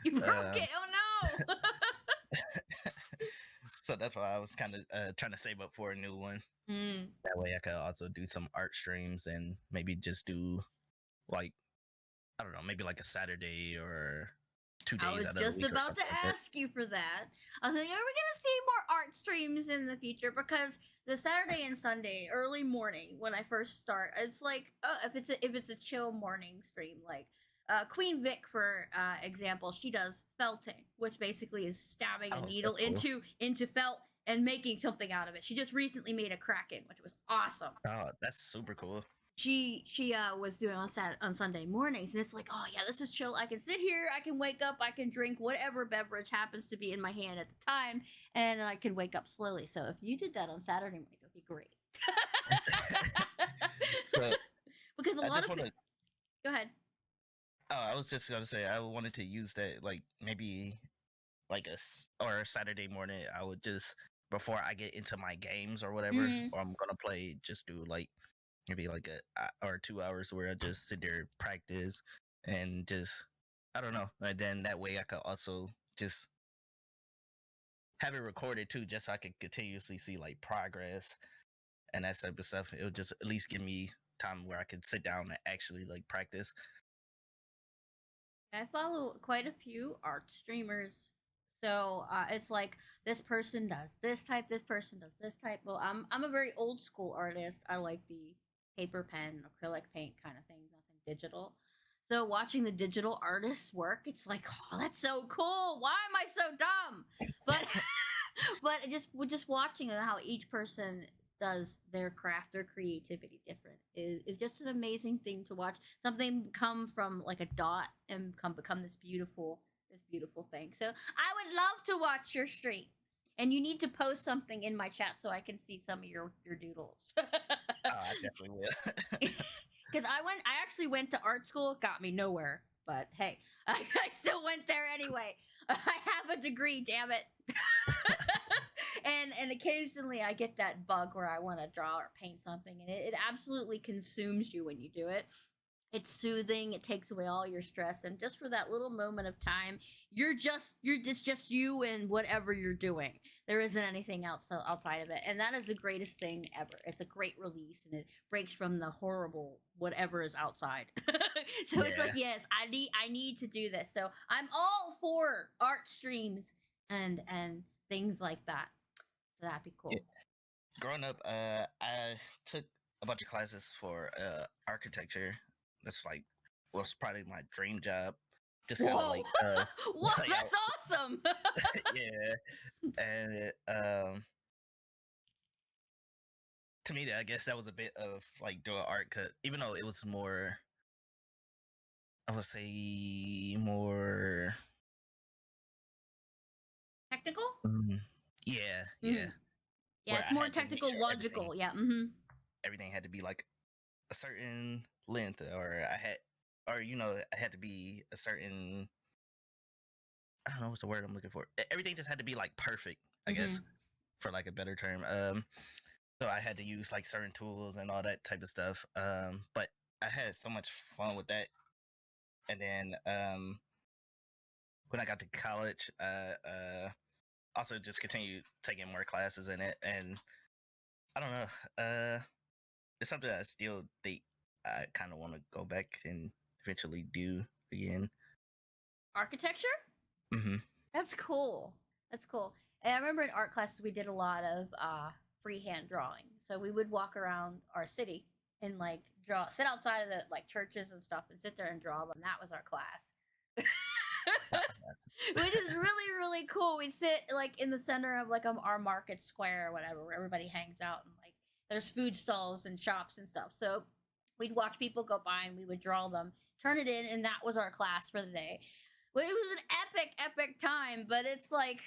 You broke um, it. Oh no. so that's why I was kind of trying to save up for a new one. Mm. That way I could also do some art streams and maybe just do like I don't know, maybe like a Saturday or two I days was out of the just week or about to something like that. ask you for that. I was like, are we gonna see more art streams in the future? Because the Saturday and Sunday early morning when I first start, it's like if it's a chill morning stream, like Queen Vic for example, she does felting, which basically is stabbing a Oh, needle that's cool. into felt and making something out of it. She just recently made a kraken, which was awesome. Oh, that's super cool. She was doing on Sunday mornings, and it's like, oh yeah, this is chill. I can sit here, I can wake up, I can drink whatever beverage happens to be in my hand at the time, and I can wake up slowly. So if you did that on Saturday morning, it would be great. So Because a I lot just of want people. to. Go ahead. Oh, I was just gonna say I wanted to use that like maybe like or a Saturday morning. I would just before I get into my games or whatever, Mm, or I'm gonna play, just do like maybe like a or 2 hours where I just sit there practice and just I don't know. And then that way I could also just have it recorded too, just so I could continuously see like progress and that type of stuff. It would just at least give me time where I could sit down and actually like practice. I follow quite a few art streamers. So it's like this person does this person does this type. Well, I'm a very old school artist. I like the paper pen, acrylic paint kind of thing, nothing digital. So watching the digital artists work, it's like, oh, that's so cool. Why am I so dumb? But but just watching how each person does their craft, their creativity different is just an amazing thing to watch. Something come from like a dot and become this beautiful thing. So I would love to watch your streams. And you need to post something in my chat so I can see some of your doodles. Oh, I definitely will. Because I actually went to art school. It got me nowhere. But hey, I still went there anyway. I have a degree, damn it. And occasionally I get that bug where I want to draw or paint something, and it absolutely consumes you when you do it. It's soothing. It takes away all your stress, and just for that little moment of time, it's just you and whatever you're doing. There isn't anything else outside of it, and that is the greatest thing ever. It's a great release, and it breaks from the horrible whatever is outside. So it's like, Yeah. yes, I need to do this. So I'm all for art streams and things like that. So that'd be Yeah. cool. Growing up, I took a bunch of classes for architecture. That's like was probably my dream job. Just kind of Whoa! like What? like That's awesome. yeah, and to me, I guess that was a bit of like doing art, cause even though it was more, I would say more, Technical? mm, yeah, yeah, Mm. Yeah, where it's I more had to make technical, sure everything logical. Yeah. Mm-hmm. everything had to be like a certain length, or or I had to be a certain, I don't know what's the word I'm looking for. Everything just had to be like perfect, I Mm-hmm. guess, for like a better term. So I had to use like certain tools and all that type of stuff. But I had so much fun with that. And then when I got to college, also just continued taking more classes in it. And I don't know, it's something I still think I kind of want to go back and eventually do again. Architecture? Hmm. That's cool. That's cool. And I remember in art classes we did a lot of freehand drawing. So we would walk around our city and like sit outside of the like churches and stuff and sit there and draw them. That was our class. Which is really really cool. We sit like in the center of like our market square or whatever, where everybody hangs out, and like there's food stalls and shops and stuff. So we'd watch people go by and we would draw them, turn it in, and that was our class for the day. Well, it was an epic time, but it's like,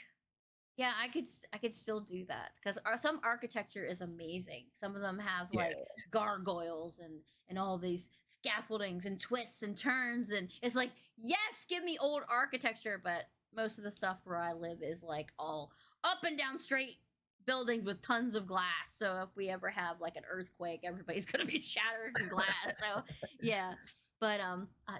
yeah, I could still do that because some architecture is amazing. Some of them have Yeah, like gargoyles and all these scaffoldings and twists and turns, and it's like, yes, give me old architecture. But most of the stuff where I live is like all up and down straight buildings with tons of glass. So if we ever have like an earthquake, everybody's gonna be shattered in glass. So yeah, but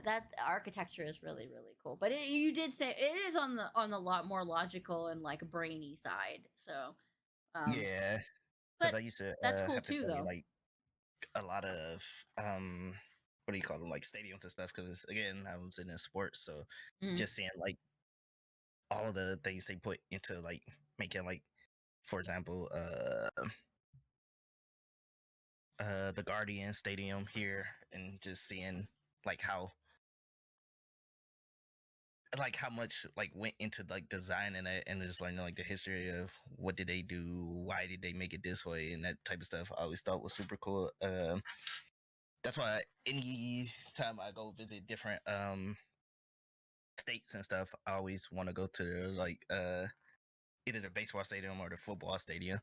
that architecture is really really cool. But you did say it is on the lot more logical and like brainy side. So um, yeah. Because but I used to that's cool have to too, study though. like a lot of what do you call them, like stadiums and stuff, because again I was in sports, so Mm-hmm. just seeing like all of the things they put into like making like, for example, the Guardian Stadium here, and just seeing like how much like went into like designing it, and just learning like the history of what did they do, why did they make it this way, and that type of stuff I always thought was super cool. That's why any time I go visit different states and stuff, I always want to go to like either the baseball stadium or the football stadium,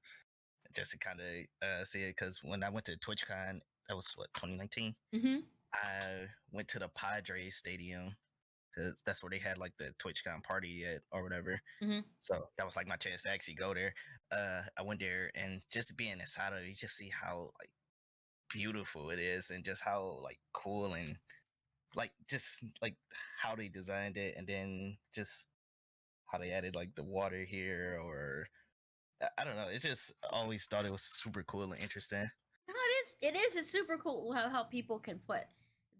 just to kind of see it. Because when I went to TwitchCon, that was what, 2019. Mm-hmm. I went to the Padres stadium because that's where they had like the TwitchCon party at or whatever. Mm-hmm. So that was like my chance to actually go there. I went there, and just being inside of it, you just see how like beautiful it is, and just how like cool, and like just like how they designed it, and then just how they added like the water here, or I don't know. It's just always thought it was super cool and interesting. No, it is. It is. It's super cool how people can put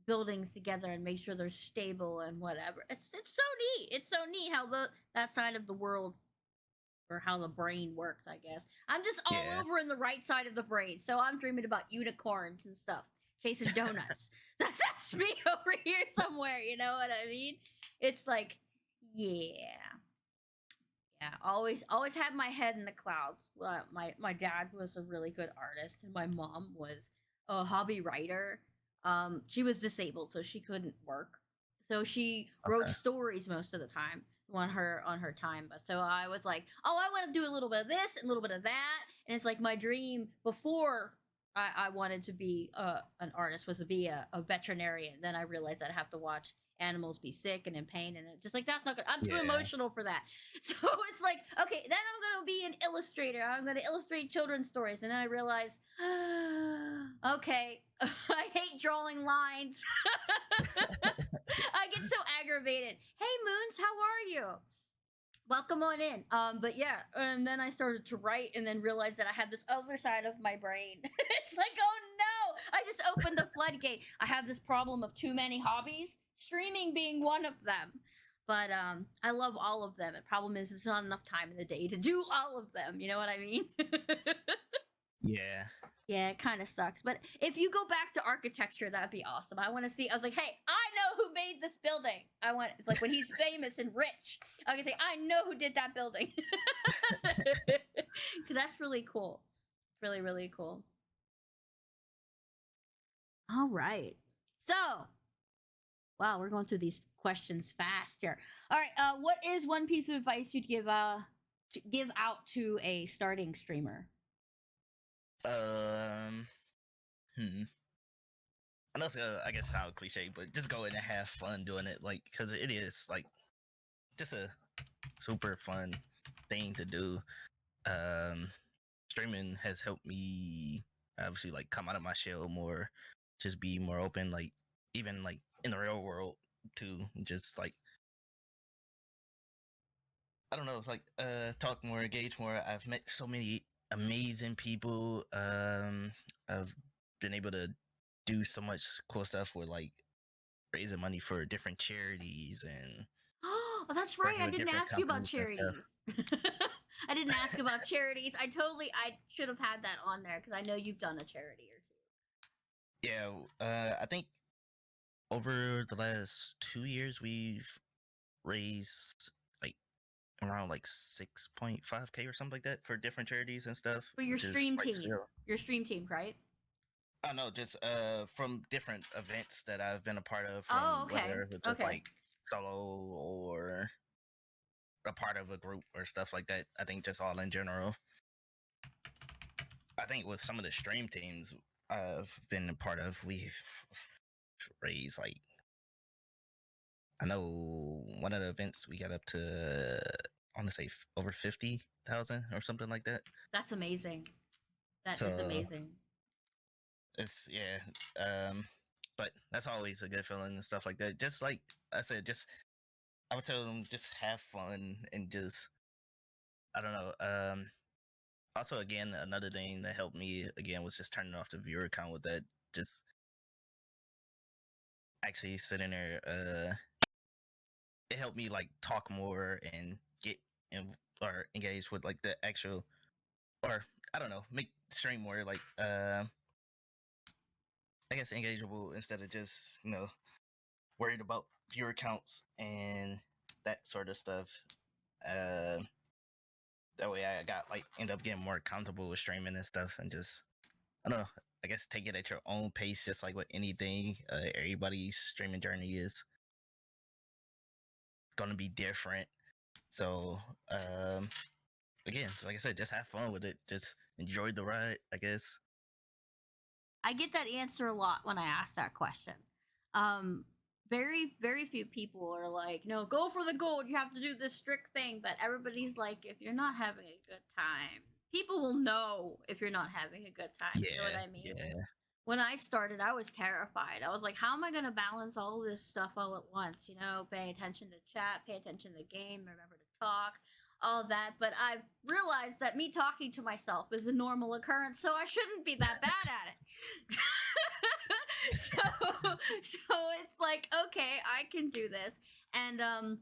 buildings together and make sure they're stable and whatever. It's so neat. It's so neat how that side of the world or how the brain works. I guess I'm just all Yeah. over in the right side of the brain, so I'm dreaming about unicorns and stuff, chasing donuts. That's me over here somewhere. You know what I mean? It's like, yeah. Yeah, always had my head in the clouds. My dad was a really good artist, and my mom was a hobby writer. She was disabled, so she couldn't work. So she wrote Okay. stories most of the time on her time. But so I was like, oh, I want to do a little bit of this and a little bit of that, and it's like my dream before I wanted to be an artist was to be a veterinarian. Then I realized I'd have to watch animals be sick and in pain, and it just like that's not good. I'm too Yeah. emotional for that. So it's like, okay, then I'm gonna be an illustrator. I'm gonna illustrate children's stories, and then I realize, okay, I hate drawing lines. I get so aggravated. Hey, Moons, how are you? Welcome on in. But yeah, and then I started to write, and then realized that I have this other side of my brain. It's like, oh no, I just opened the floodgate. I have this problem of too many hobbies, streaming being one of them. But I love all of them. The problem is there's not enough time in the day to do all of them. You know what I mean? Yeah. Yeah, it kind of sucks. But if you go back to architecture, that'd be awesome. I want to see. I was like, hey, I know who made this building. I want. It's like when he's famous and rich. I can say, I know who did that building. That's really cool. Really, really cool. All right. So, wow, we're going through these questions fast here. All right. What is one piece of advice you'd give out to a starting streamer? Um. Hmm. I know it's I guess sound cliche, but just go in and have fun doing it, like, because it is like just a super fun thing to do. Um, Streaming has helped me obviously like come out of my shell more, just be more open, like even like in the real world too. Just like I don't know, like talk more, engage more. I've met so many amazing people. I've been able to do so much cool stuff with like raising money for different charities and Oh, that's right. working I with didn't different ask you about companies and stuff. charities. I didn't ask about charities. I should have had that on there because I know you've done a charity or two. Yeah, I think over the last 2 years we've raised like around like 6.5K or something like that for different charities and stuff, For which is like still. your stream team, right? I know, just from different events that I've been a part of, Oh, from okay, whether it's just okay. like solo or a part of a group or stuff like that. I think just all in general. I think with some of the stream teams I've been a part of, we've raised like I know one of the events we got up to I want to say over 50,000 or something like that. That's amazing. That is So amazing. it's yeah, but that's always a good feeling and stuff like that. Just like I said, just I would tell them just have fun and just I don't know. Also, again, another thing that helped me again was just turning off the viewer count with that. Just actually sitting there. It helped me like talk more and get in or engage with like the actual or I don't know, make the stream more like I guess engageable instead of just worried about viewer counts and that sort of stuff. Uh, that way I got like end up getting more comfortable with streaming and stuff and just I don't know. I guess take it at your own pace, just like with anything. Everybody's streaming journey is gonna be different. So again, like I said, just have fun with it. Just enjoy the ride, I guess. I get that answer a lot when I ask that question. Um, very few people are like, no, go for the gold. You have to do this strict thing. But everybody's like, if you're not having a good time, people will know if you're not having a good time. You know what Yeah, I mean? yeah, when I started, I was terrified. I was like, how am I going to balance all this stuff all at once? You know, pay attention to chat, pay attention to the game, remember to talk, all that. But I've realized that me talking to myself is a normal occurrence, so I shouldn't be that bad at it. so, so it's like, okay, I can do this. And,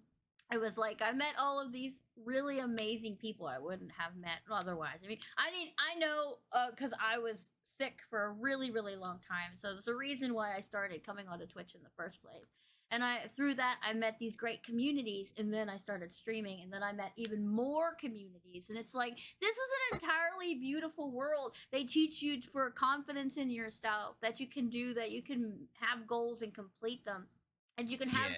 it was like I met all of these really amazing people I wouldn't have met otherwise. I mean, I know because I was sick for a really really long time, so there's a reason why I started coming onto Twitch in the first place. And I through that I met these great communities, and then I started streaming, and then I met even more communities. And it's like this is an entirely beautiful world. They teach you for confidence in yourself that you can do that, you can have goals and complete them, and you can have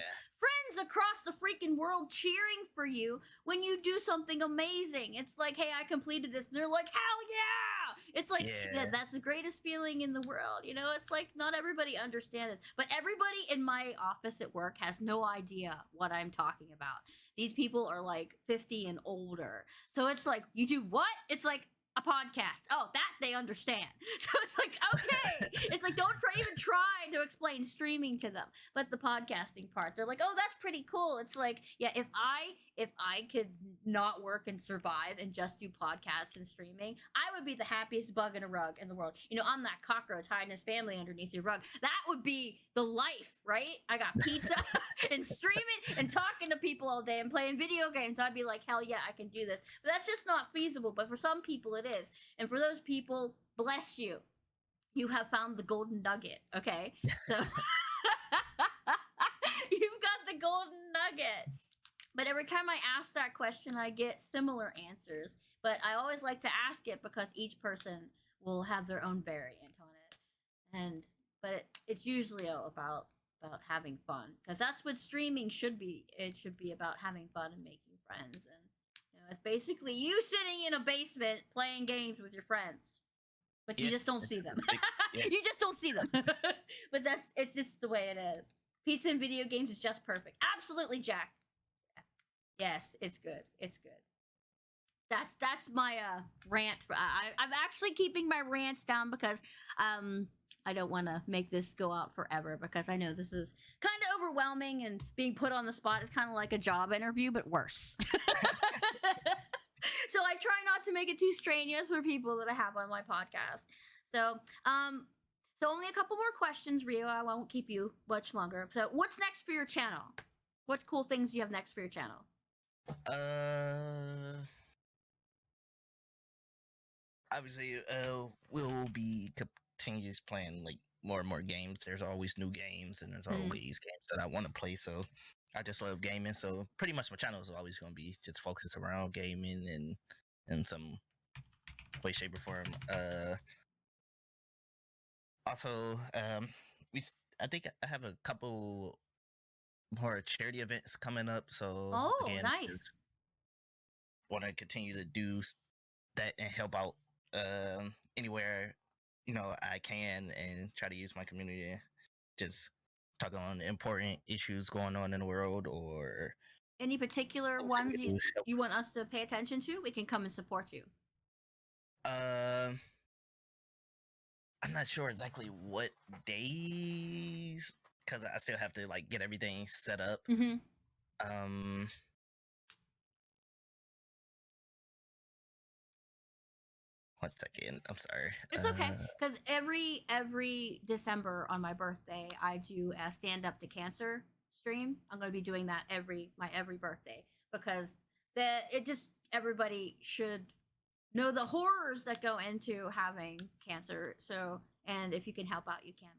friends across the freaking world cheering for you when you do something amazing. It's like, hey, I completed this. And they're like, hell yeah! It's like, yeah, that's the greatest feeling in the world. You know, it's like not everybody understands it, but everybody in my office at work has no idea what I'm talking about. These people are like 50 and older. So it's like, you do what? It's like, a podcast. Oh, that they understand. So it's like, okay. It's like, don't even try to explain streaming to them. But the podcasting part, they're like, oh, that's pretty cool. It's like, yeah, if I could not work and survive and just do podcasts and streaming, I would be the happiest bug in a rug in the world. You know, I'm that cockroach hiding his family underneath your rug. That would be the life, right? I got pizza and streaming and talking to people all day and playing video games. I'd be like, hell yeah, I can do this. But that's just not feasible. But for some people, it is. And for those people, bless you. You have found the golden nugget, okay? So you've got the golden nugget. But every time I ask that question, I get similar answers. But I always like to ask it because each person will have their own variant on it. And but it's usually all about having fun, because that's what streaming should be. It should be about having fun and making friends. And you know, it's basically you sitting in a basement playing games with your friends, but you just don't see them. You just don't see them. But it's just the way it is. Pizza and video games is just perfect. Absolutely, Jack. Yes, it's good. It's good. That's my rant. I'm actually keeping my rants down because I don't want to make this go out forever, because I know this is kind of overwhelming, and being put on the spot is kind of like a job interview but worse. So I try not to make it too strenuous for people that I have on my podcast. So only a couple more questions, Rio. I won't keep you much longer. So what's next for your channel? What cool things do you have next for your channel? Obviously, we'll be continuous playing like more and more games. There's always new games, and there's always games that I want to play. So I just love gaming. So pretty much my channel is always going to be just focused around gaming and in some way, shape, or form. Also, I think I have a couple more charity events coming up. So again, nice. Want to continue to do that and help out anywhere I can, and try to use my community, just talk on important issues going on in the world, or any particular ones you want us to pay attention to. We can come and support you. I'm not sure exactly what days, because I still have to like get everything set up. One second, I'm sorry. It's okay, because every December on my birthday, I do a Stand Up to Cancer stream. I'm going to be doing that every birthday, because everybody should know the horrors that go into having cancer. So, and if you can help out, you can.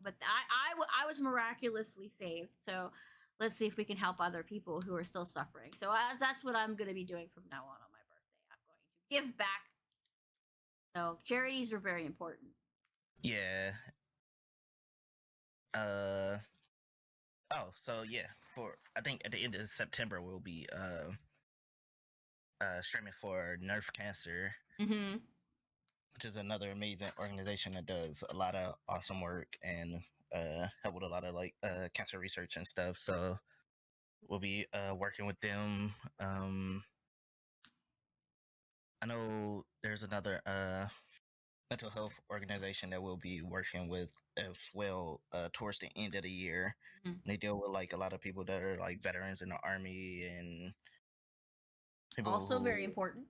But I was miraculously saved. So let's see if we can help other people who are still suffering. So that's what I'm going to be doing from now on my birthday. I'm going to give back. So charities are very important. Yeah. So yeah, for I think at the end of September we'll be streaming for Nerf Cancer, which is another amazing organization that does a lot of awesome work and help with a lot of like cancer research and stuff. So we'll be working with them. I know there's another mental health organization that we'll be working with as well towards the end of the year. Mhm. They deal with like a lot of people that are like veterans in the army and people Also very who, important.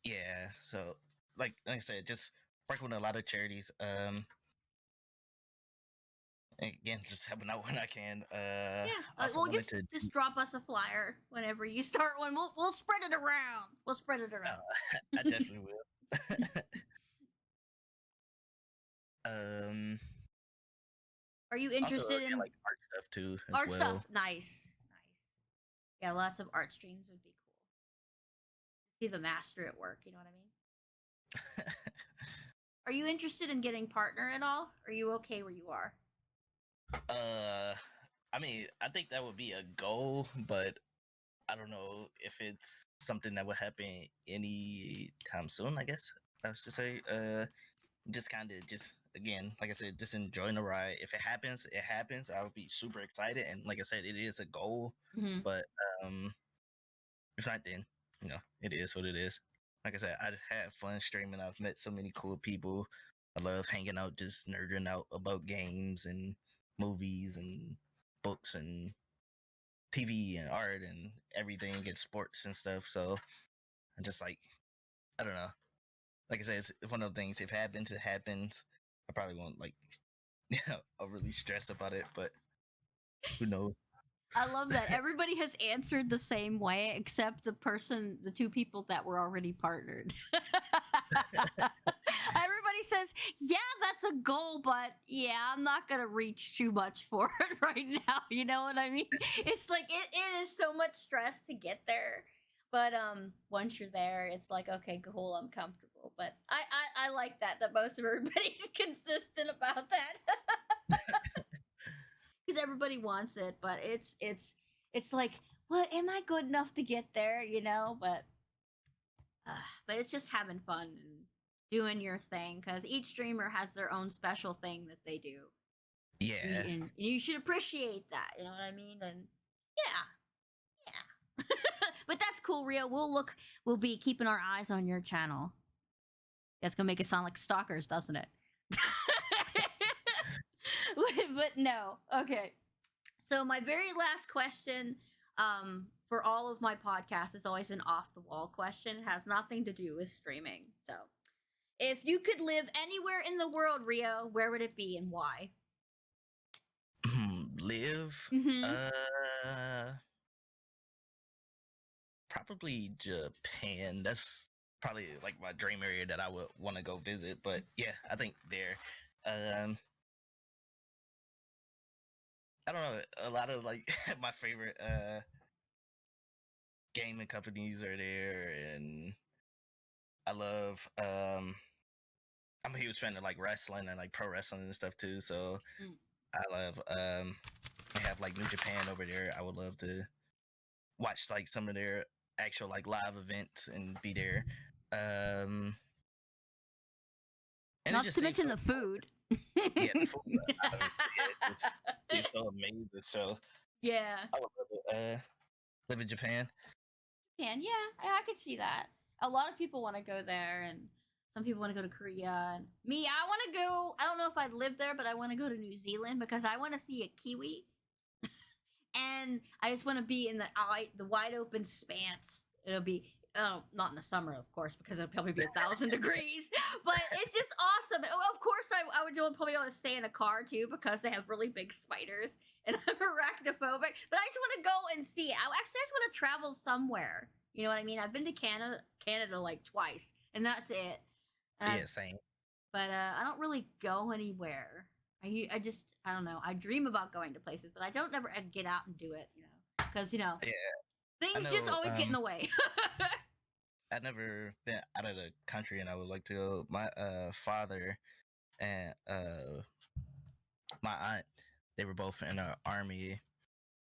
yeah. So like I said, just working with a lot of charities. Again, just helping out when I can. Yeah. Also Well, wanted just to just do, drop us a flyer whenever you start one. We'll spread it around. We'll spread it uh, around. I definitely will. um, Are you Also interested again in like art stuff too as art stuff? well. Nice, nice. Yeah, lots of art streams would be cool. See the master at work. You know what I mean? Are you interested in getting partner at all? Are you okay where you are? uh, I mean, I think that would be a goal, but I don't know if it's something that would happen any time soon. I guess I was to say, just kind of just again, like I said, just enjoying the ride. If it happens, it happens. I would be super excited, and like I said, it is a goal. Mm-hmm. But if not, then it is what it is. Like I said, I had fun streaming. I've met so many cool people. I love hanging out, just nerding out about games and movies and books and TV and art and everything and sports and stuff. So I just like, I don't know. Like I said, it's one of the things. If it happens, it happens. I probably won't like overly stress about it, but who knows? I love that everybody has answered the same way except the two people that were already partnered. Everybody says, "Yeah, that's a goal, but yeah, I'm not gonna reach too much for it right now." You know what I mean? It's like it is so much stress to get there, but once you're there, it's like okay, cool, I'm comfortable. But I like that most of everybody's consistent about that. Because everybody wants it, but it's like, well, am I good enough to get there? You know, but it's just having fun and doing your thing because each streamer has their own special thing that they do. Yeah, And you should appreciate that. You know what I mean? And yeah, yeah. But that's cool, Rio. We'll be keeping our eyes on your channel. That's gonna make it sound like stalkers, doesn't it? But no. Okay. So my very last question for all of my podcasts is always an off the wall question. It has nothing to do with streaming. So if you could live anywhere in the world, Rio, where would it be and why? live. Mm-hmm. Probably Japan. That's probably like my dream area that I would want to go visit. But yeah, I think there. Um, I don't know. A lot of like my favorite gaming companies are there, and I love. I'm a huge fan of like wrestling and like pro wrestling and stuff too. So Mm. I love. They have like New Japan over there. I would love to watch like some of their actual like live events and be there. Um, and it Not just to seems mention so the food. yeah, the food, obviously, it's seems so amazing. So Yeah. I would love to live in Japan. Japan, yeah, I could see that. A lot of people want to go there, and some people want to go to Korea. And me, I want to go. I don't know if I'd live there, but I want to go to New Zealand because I want to see a kiwi, and I just want to be in the wide open expanse. It'll be not in the summer, of course, because it'll probably be 1,000 degrees. But it's just awesome. And of course, I would probably want to stay in a car too because they have really big spiders, and I'm arachnophobic. But I just want to go and see it. I just want to travel somewhere. You know what I mean? I've been to Canada like twice, and that's it. And Yeah, same. but I don't really go anywhere. I don't know. I dream about going to places, but I don't never get out and do it. You know, because Yeah, I things just know. always get in the way. I never been out of the country, and I would like to go. My father and my aunt, they were both in the army,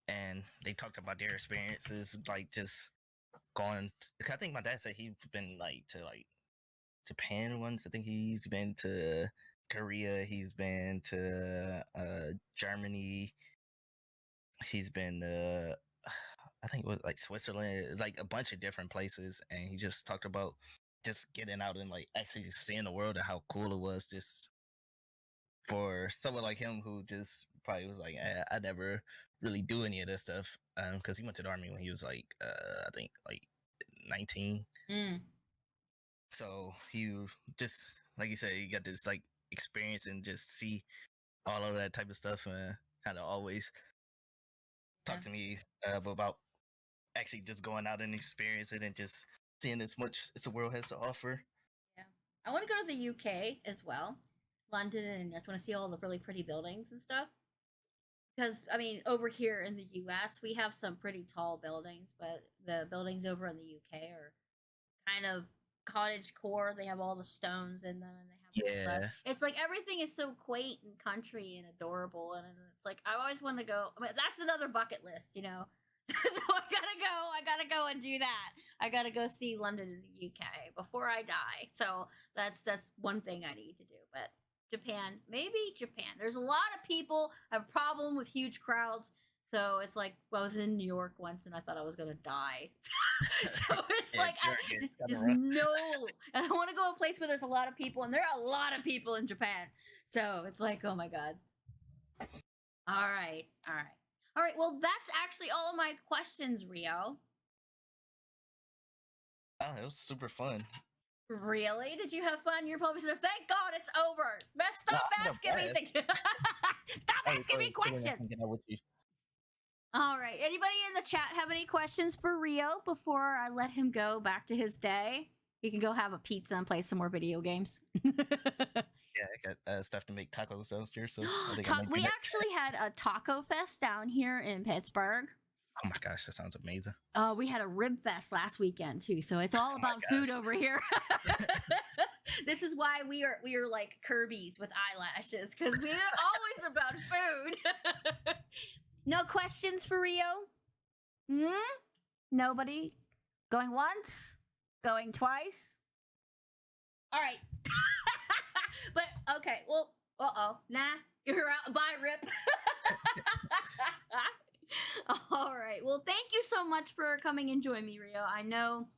and they talked about their experiences, like just going. I think my dad said he's been like to like Japan once. I think he's been to Korea. He's been to Germany. He's been I think it was like Switzerland, like a bunch of different places, and he just talked about just getting out and like actually just seeing the world and how cool it was just for someone like him who just probably was like, I never really do any of this stuff because he went to the army when he was like I think like 19. So he just like you said, he got this like experience and just see all of that type of stuff and kind of always talk to me about actually just going out and experiencing it and just seeing as much as the world has to offer. Yeah. I want to go to the UK as well, London, and I just want to see all the really pretty buildings and stuff. Because, I mean, over here in the US, we have some pretty tall buildings, but the buildings over in the UK are kind of cottage core. They have all the stones in them, and they have all the. Yeah. It's like everything is so quaint and country and adorable, and it's like I always want to go. I mean, that's another bucket list, you know. So I gotta go and do that. I gotta go see London and the UK before I die. So that's one thing I need to do. But Japan, maybe Japan. There's a lot of people have a problem with huge crowds. So it's like I was in New York once and I thought I was gonna die. So it's Yeah, like just no. And I want to go a place where there's a lot of people, and there are a lot of people in Japan. So it's like, oh my god. All right. Well, that's actually all of my questions, Rio. Oh, it was super fun. Really? Did you have fun? You're probably saying, "Thank God it's over." Stop asking me things. Stop asking me questions. All right. Anybody in the chat have any questions for Rio before I let him go back to his day? He can go have a pizza and play some more video games. Yeah, I got stuff to make tacos downstairs. So we actually had a taco fest down here in Pittsburgh. Oh my gosh, that sounds amazing. We had a rib fest last weekend too, so it's all about food over here. This is why we are like Kirby's with eyelashes, because we're always about food. No questions for Rio? Nobody? Going once? Going twice? All right. But okay, well, nah, you're out. Bye, Rip. All right. Well, thank you so much for coming and joining me, Rio. I know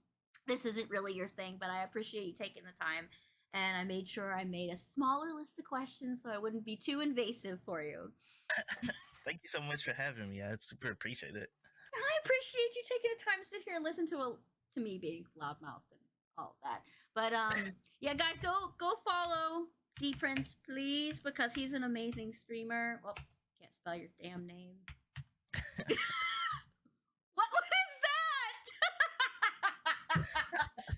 this isn't really your thing, but I appreciate you taking the time. And I made sure I made a smaller list of questions so I wouldn't be too invasive for you. Thank you so much for having me. I super appreciate it. I appreciate you taking the time to sit here and listen to me being loudmouthed and all of that. But yeah, guys, go follow Dprince, please, because he's an amazing streamer. Well, can't spell your damn name. What is that?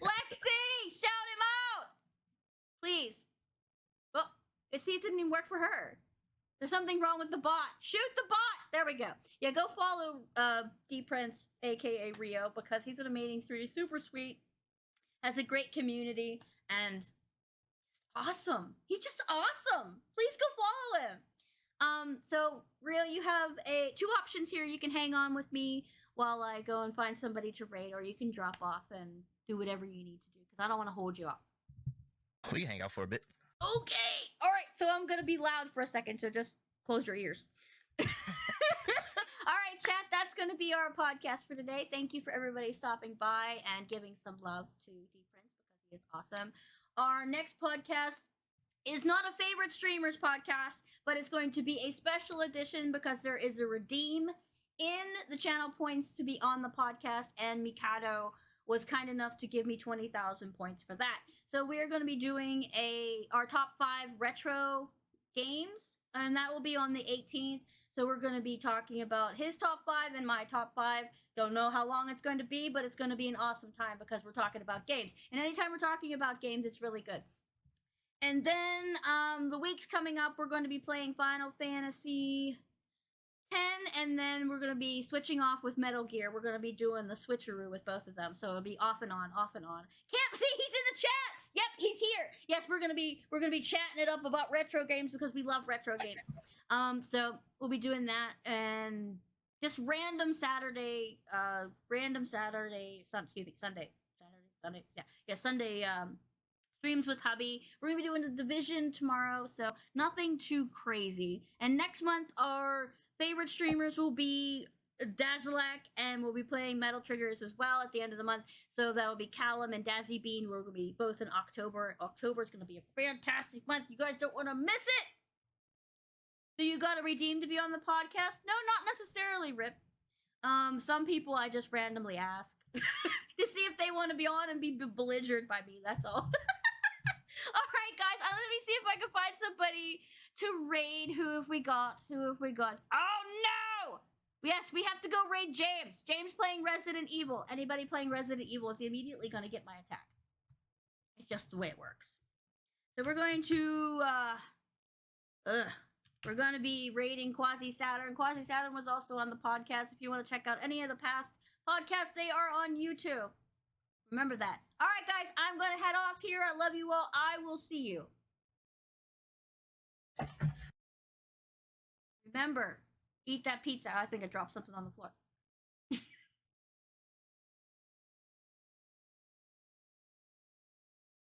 Lexi, shout him out, please. Well, it didn't even work for her. There's something wrong with the bot. Shoot the bot. There we go. Yeah, go follow Dprince, aka Rio, because he's an amazing streamer, super sweet, has a great community, and awesome. He's just awesome. Please go follow him. So Rio, you have two options here. You can hang on with me while I go and find somebody to raid, or you can drop off and do whatever you need to do, because I don't want to hold you up. We can hang out for a bit. Okay. All right. So I'm going to be loud for a second, so just close your ears. All right, chat. That's going to be our podcast for today. Thank you for everybody stopping by and giving some love to Dprince, because he is awesome. Our next podcast is not a favorite streamers podcast, but it's going to be a special edition because there is a redeem in the channel points to be on the podcast, and Mikado was kind enough to give me 20,000 points for that. So we're going to be doing our top 5 retro games, and that will be on the 18th. So we're going to be talking about his top 5 and my top 5. Don't know how long it's going to be, but it's going to be an awesome time because we're talking about games. And anytime we're talking about games, it's really good. And then the weeks coming up, we're going to be playing Final Fantasy 10, and then we're going to be switching off with Metal Gear. We're going to be doing the switcheroo with both of them, so it'll be off and on, off and on. Can't see, he's in the chat. Yep, he's here. Yes, we're going to be chatting it up about retro games because we love retro games. So we'll be doing that, and just random Sunday, streams with hubby. We're gonna be doing the Division tomorrow, so nothing too crazy. And next month, our favorite streamers will be Dazzalak, and we'll be playing Metal Triggers as well at the end of the month. So that'll be Callum and Dazzy Bean. We're going to be both in October. October is going to be a fantastic month. You guys don't want to miss it. So you got to redeem to be on the podcast? No, not necessarily, Rip. Some people I just randomly ask to see if they want to be on and be belligerent by me. That's all. All right, guys. Let me see if I can find somebody to raid. Who have we got? Oh no! Yes, we have to go raid James. James playing Resident Evil. Anybody playing Resident Evil is immediately going to get my attack. It's just the way it works. So we're going to, we're going to be raiding Quasi Saturn. Quasi Saturn was also on the podcast. If you want to check out any of the past podcasts, they are on YouTube. Remember that. All right, guys, I'm going to head off here. I love you all. I will see you. Remember, eat that pizza. I think I dropped something on the floor.